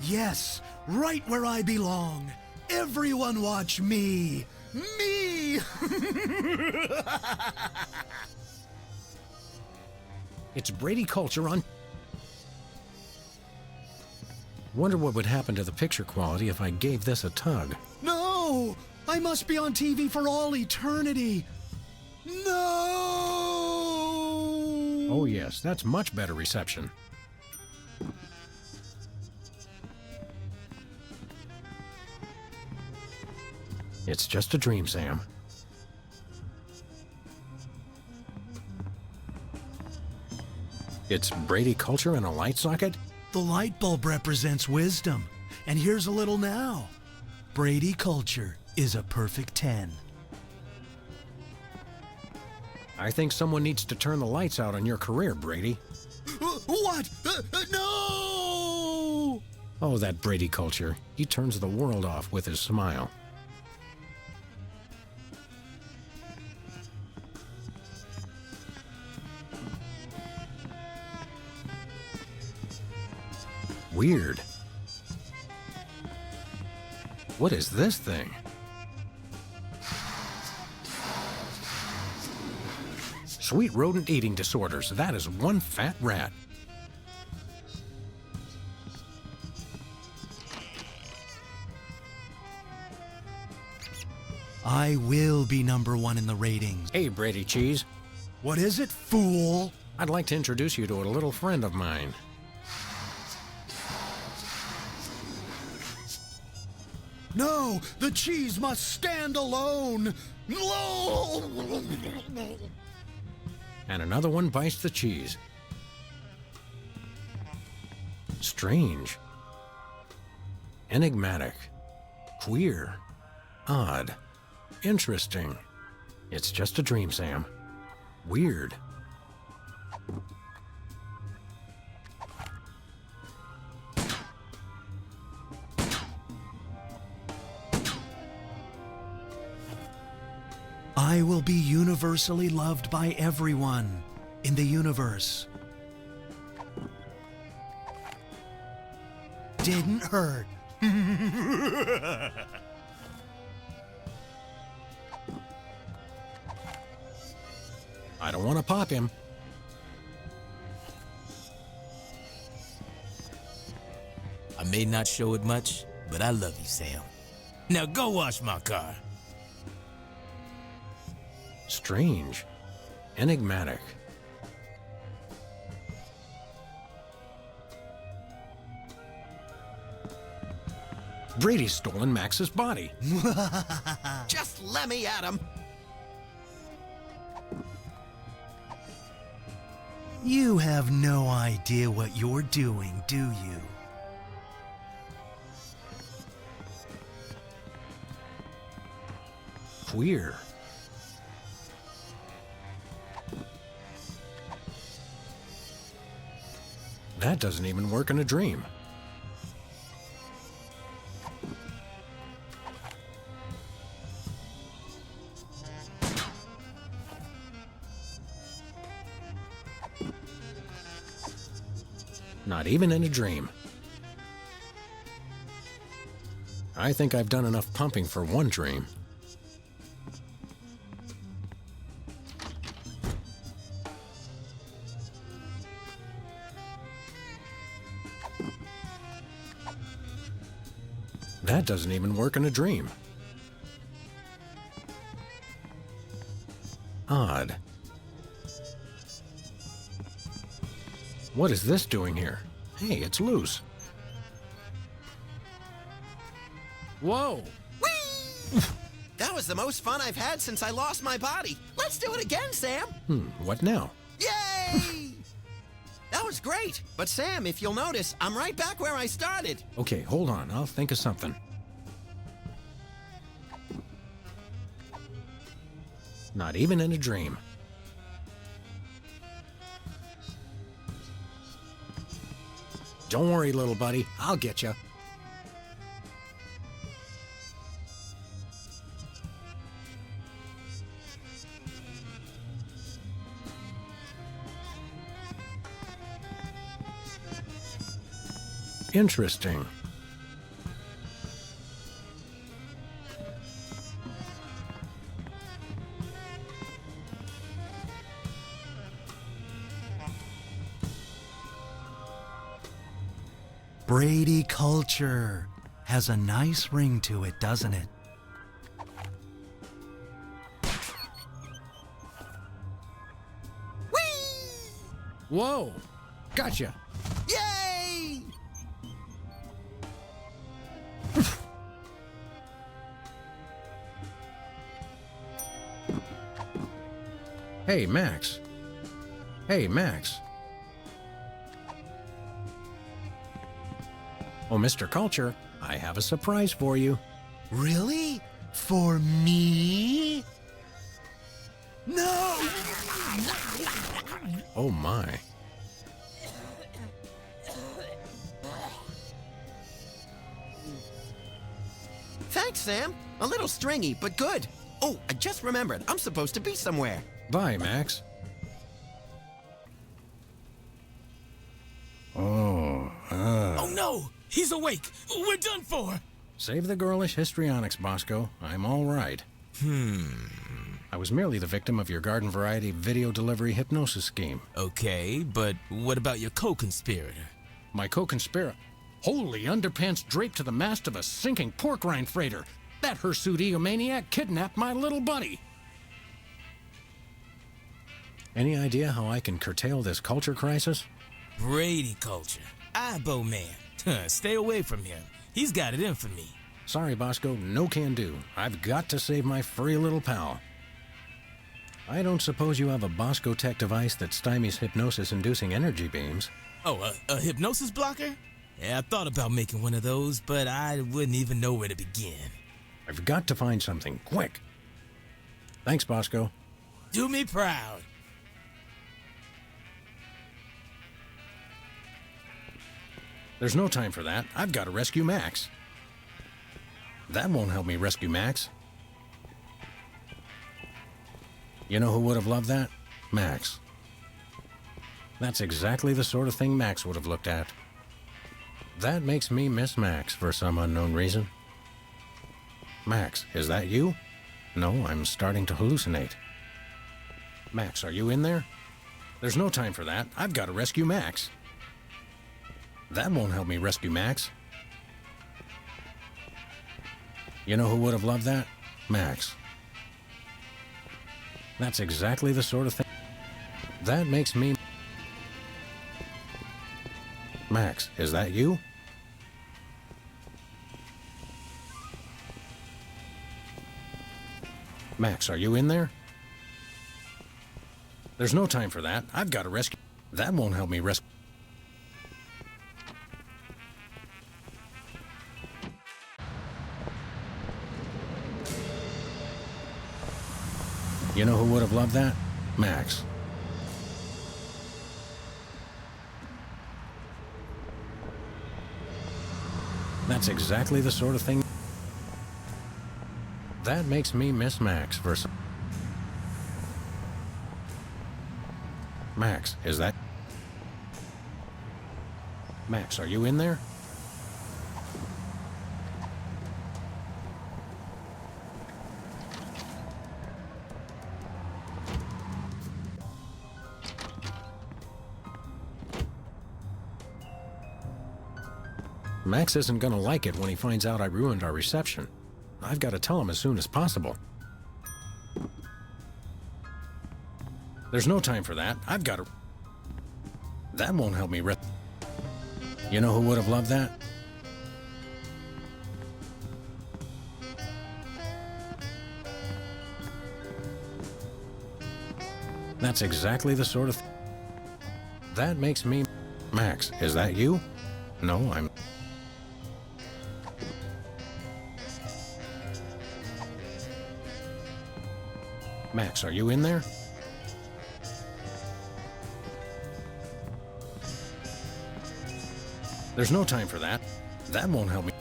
Yes, right where I belong. Everyone watch me. Me! It's Brady Culture on... Wonder what would happen to the picture quality if I gave this a tug. No! I must be on TV for all eternity. No! Oh yes, that's much better reception. It's just a dream, Sam. It's Brady Culture in a light socket? The light bulb represents wisdom. And here's a little now. Brady Culture is a perfect 10. I think someone needs to turn the lights out on your career, Brady. What? No! Oh, that Brady culture. He turns the world off with his smile. Weird. What is this thing? Sweet rodent eating disorders. That is one fat rat. I will be #1 in the ratings. Hey, Brady Cheese. What is it, fool? I'd like to introduce you to a little friend of mine. No, the cheese must stand alone. No! And another one bites the cheese. Strange. Enigmatic. Queer. Odd. Interesting. It's just a dream, Sam. Weird. I will be universally loved by everyone in the universe. Didn't hurt. I don't want to pop him. I may not show it much, but I love you, Sam. Now go wash my car. Strange. Enigmatic. Brady's stolen Max's body. Just let me at him. You have no idea what you're doing, do you? Queer. That doesn't even work in a dream. Not even in a dream. I think I've done enough pumping for one dream. That doesn't even work in a dream. Odd. What is this doing here? Hey, it's loose. Whoa! Whee! That was the most fun I've had since I lost my body. Let's do it again, Sam. What now? Yay! That was great. But Sam, if you'll notice, I'm right back where I started. Okay, hold on. I'll think of something. Not even in a dream. Don't worry, little buddy. I'll get you. Interesting. Brady culture has a nice ring to it, doesn't it? Whee! Whoa! Gotcha! Yay! Hey, Max. Hey, Max. Oh, Mr. Culture, I have a surprise for you. Really? For me? No! Oh my. Thanks, Sam. A little stringy, but good. Oh, I just remembered. I'm supposed to be somewhere. Bye, Max. Oh no! He's awake! We're done for! Save the girlish histrionics, Bosco. I'm all right. I was merely the victim of your garden variety video delivery hypnosis scheme. Okay, but what about your co-conspirator? My co-conspirator. Holy underpants draped to the mast of a sinking pork rind freighter. That hirsute egomaniac kidnapped my little buddy. Any idea how I can curtail this culture crisis? Brady culture. Ibo man. Stay away from him. He's got it in for me. Sorry, Bosco, no can do. I've got to save my furry little pal. I don't suppose you have a Bosco Tech device that stymies hypnosis-inducing energy beams. Oh, a hypnosis blocker? Yeah, I thought about making one of those, but I wouldn't even know where to begin. I've got to find something, quick. Thanks, Bosco. Do me proud. There's no time for that. I've got to rescue Max. That won't help me rescue Max. You know who would have loved that? Max. That's exactly the sort of thing Max would have looked at. That makes me miss Max for some unknown reason. Max, is that you? No, I'm starting to hallucinate. Max, are you in there? There's no time for that. I've got to rescue Max. That won't help me rescue Max. You know who would have loved that? Max. That's exactly the sort of thing. That makes me... Max, is that you? Max, are you in there? There's no time for that. I've got to rescue... That won't help me rescue... You know who would have loved that? Max. That's exactly the sort of thing... That makes me miss Max for some... Max, is that... Max, are you in there? Max isn't gonna like it when he finds out I ruined our reception. I've got to tell him as soon as possible. There's no time for that. I've got to... That won't help me You know who would have loved that? That's exactly the sort of... That makes me... Max, is that you? No, I'm... Max, are you in there? There's no time for that. That won't help me.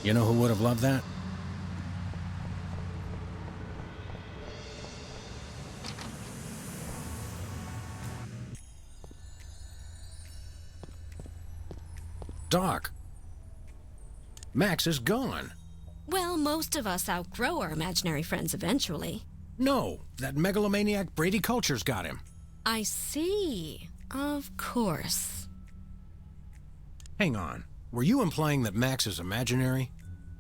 You know who would have loved that? Doc, Max is gone. Well, most of us outgrow our imaginary friends eventually. No, that megalomaniac Brady Culture's got him. I see. Of course. Hang on. Were you implying that Max is imaginary?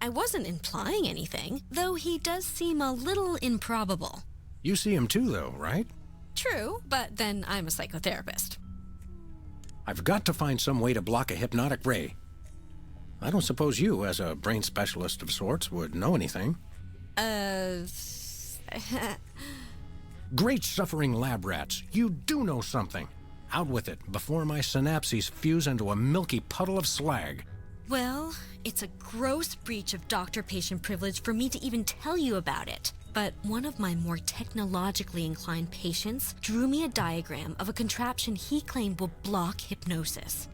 I wasn't implying anything, though he does seem a little improbable. You see him too, though, right? True, but then I'm a psychotherapist. I've got to find some way to block a hypnotic ray. I don't suppose you, as a brain specialist of sorts, would know anything. Great suffering lab rats, you do know something. Out with it before my synapses fuse into a milky puddle of slag. Well, it's a gross breach of doctor-patient privilege for me to even tell you about it. But one of my more technologically inclined patients drew me a diagram of a contraption he claimed will block hypnosis.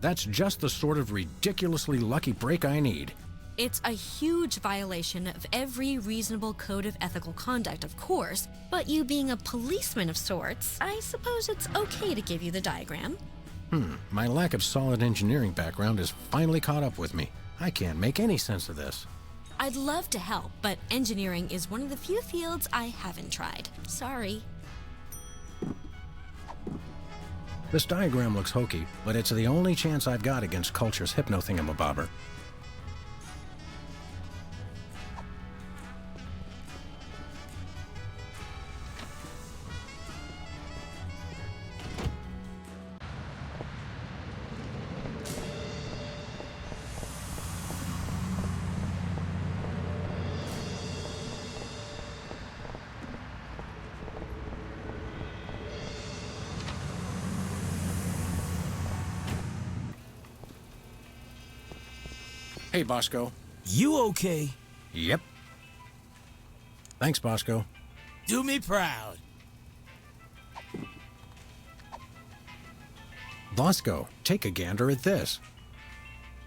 That's just the sort of ridiculously lucky break I need. It's a huge violation of every reasonable code of ethical conduct, of course, but you being a policeman of sorts, I suppose it's okay to give you the diagram. My lack of solid engineering background has finally caught up with me. I can't make any sense of this. I'd love to help, but engineering is one of the few fields I haven't tried. Sorry. This diagram looks hokey, but it's the only chance I've got against culture's hypno-thingamabobber. Hey, Bosco. You okay? Yep. Thanks, Bosco. Do me proud. Bosco, take a gander at this.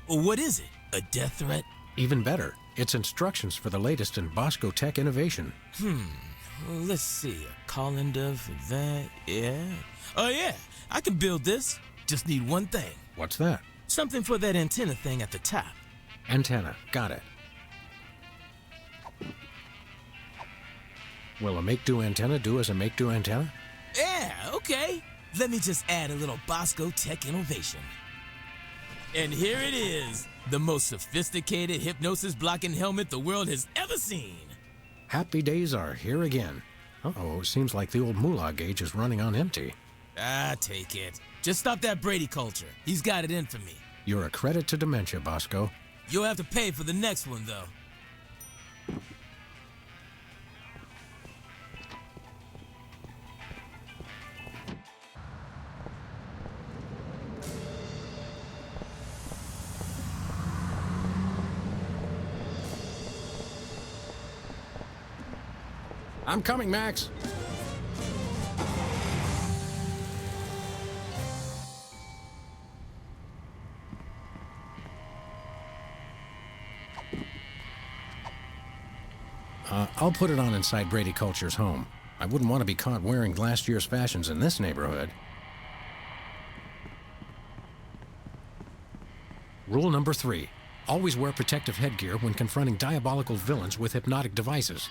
What is it? A death threat? Even better, it's instructions for the latest in Bosco tech innovation. Well, let's see. A colander for that, yeah. Oh, yeah. I can build this. Just need one thing. What's that? Something for that antenna thing at the top. Antenna. Got it. Will a make-do antenna do as a make-do antenna? Yeah, okay. Let me just add a little Bosco tech innovation. And here it is, the most sophisticated hypnosis-blocking helmet the world has ever seen. Happy days are here again. Uh-oh, seems like the old moolah gauge is running on empty. Ah, take it. Just stop that Brady culture. He's got it in for me. You're a credit to dementia, Bosco. You'll have to pay for the next one, though. I'm coming, Max. I'll put it on inside Brady Culture's home. I wouldn't want to be caught wearing last year's fashions in this neighborhood. Rule number 3. Always wear protective headgear when confronting diabolical villains with hypnotic devices.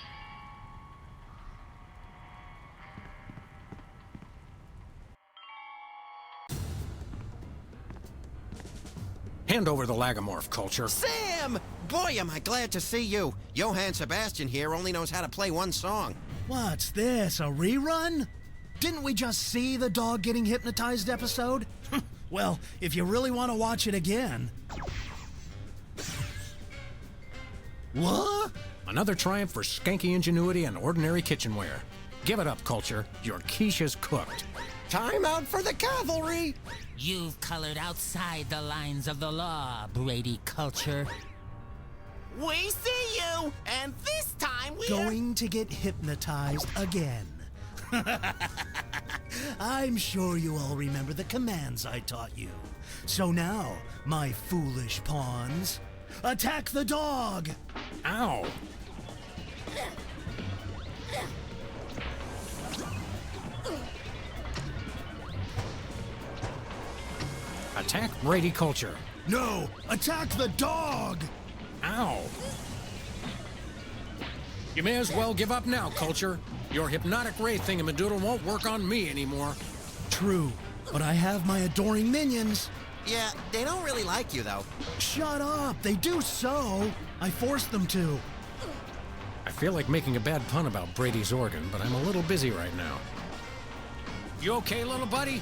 Hand over the Lagomorph, Culture. Sam! Boy, am I glad to see you. Johann Sebastian here only knows how to play one song. What's this, a rerun? Didn't we just see the dog getting hypnotized episode? Well, if you really want to watch it again... What? Another triumph for skanky ingenuity and ordinary kitchenware. Give it up, Culture. Your quiche is cooked. Time out for the cavalry! You've colored outside the lines of the law, Brady Culture. We see you, and this time we're Going to get hypnotized again. I'm sure you all remember the commands I taught you. So now, my foolish pawns, attack the dog! Ow! Attack Brady Culture. No, attack the dog! Ow! You may as well give up now, Culture. Your hypnotic ray thingamadoodle won't work on me anymore. True, but I have my adoring minions. Yeah, they don't really like you, though. Shut up, they do so. I forced them to. I feel like making a bad pun about Brady's organ, but I'm a little busy right now. You okay, little buddy?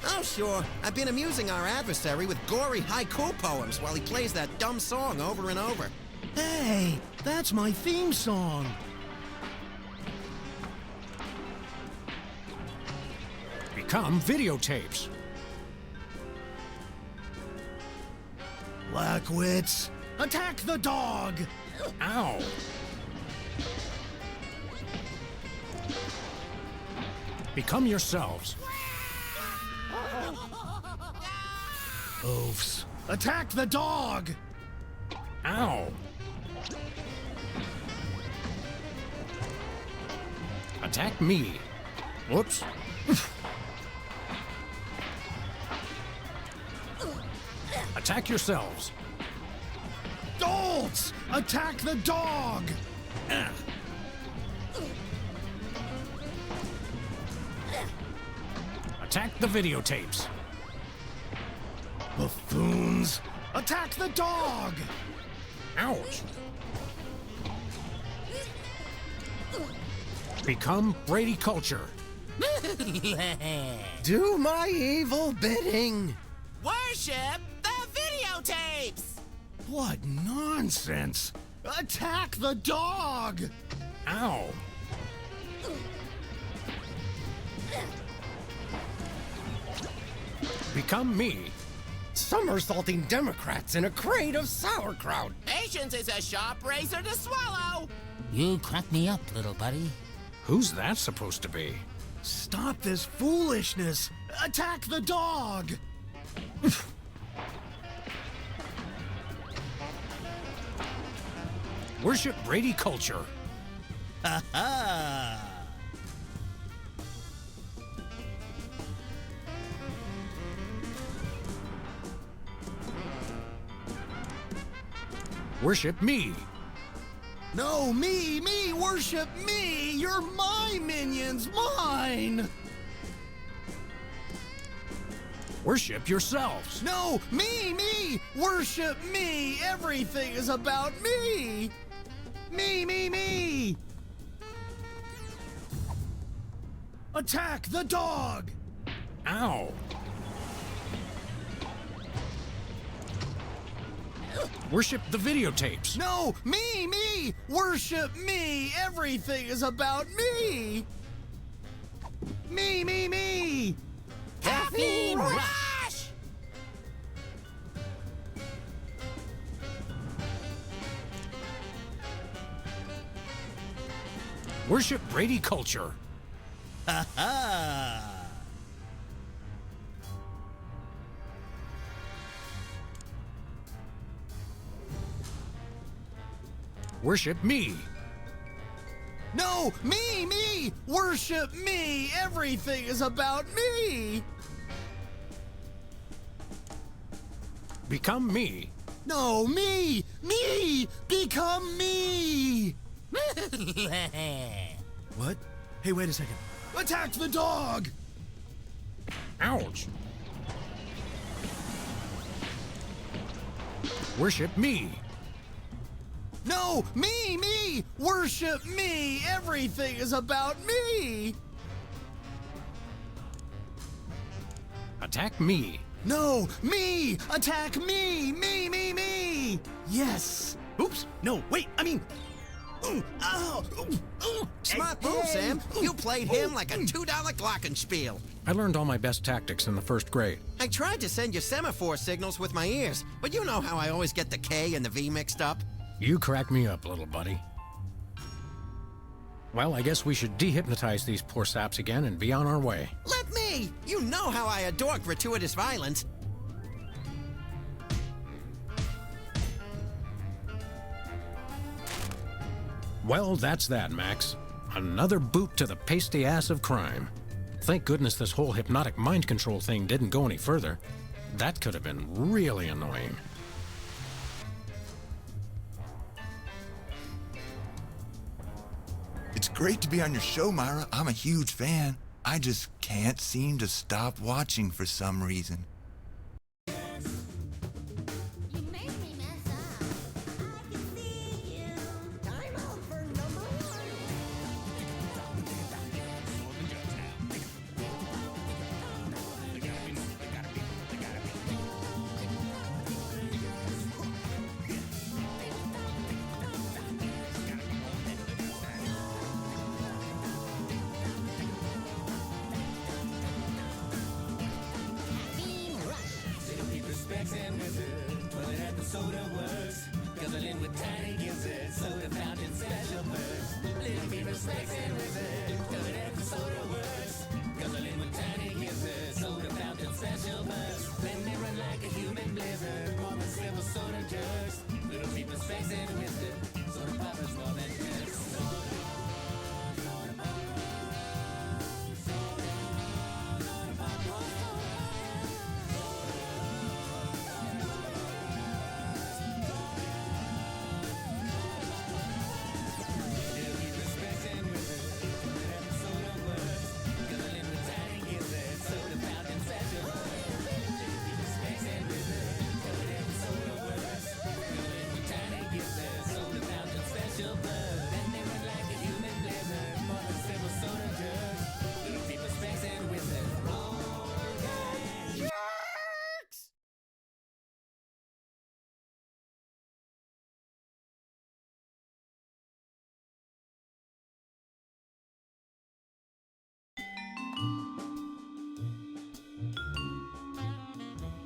Oh, sure. I've been amusing our adversary with gory haiku poems while he plays that dumb song over and over. Hey, that's my theme song. Become videotapes. Blackwits, attack the dog! Ow! Become yourselves. Oafs, attack the dog! Ow! Attack me. Whoops. Attack yourselves. Dolts, attack the dog! Attack the videotapes. Buffoons, attack the dog! Ouch! Become Brady culture. Do my evil bidding. Worship the videotapes! What nonsense! Attack the dog! Ow! Become me. Somersaulting Democrats in a crate of sauerkraut. Patience is a sharp razor to swallow. You crack me up, little buddy. Who's that supposed to be? Stop this foolishness! Attack the dog! Worship Brady culture. Ha! Worship me. No, me! Worship me! You're my minions! Mine! Worship yourselves. No, me! Worship me! Everything is about me! Me! Attack the dog! Ow! Worship the videotapes. No, me! Worship me! Everything is about me! Me! Caffeine rush! Worship Brady culture. Ha! Worship me. No, me! Worship me! Everything is about me! Become me. No, me! Become me! What? Hey, wait a second. Attack the dog! Ouch! Worship me. No, me! Worship me! Everything is about me! Attack me. No, me! Attack me! Me! Yes! Oops! No, wait, I mean... Ow! Smart move, Sam. You played him like a $2 glockenspiel. I learned all my best tactics in the first grade. I tried to send you semaphore signals with my ears, but you know how I always get the K and the V mixed up. You crack me up, little buddy. Well, I guess we should dehypnotize these poor saps again and be on our way. Let me! You know how I adore gratuitous violence. Well, that's that, Max. Another boot to the pasty ass of crime. Thank goodness this whole hypnotic mind control thing didn't go any further. That could have been really annoying. It's great to be on your show, Myra. I'm a huge fan. I just can't seem to stop watching for some reason. Tiny gizzard, soda fountain special bird. Little beaver snakes and wizards, doing it for soda world.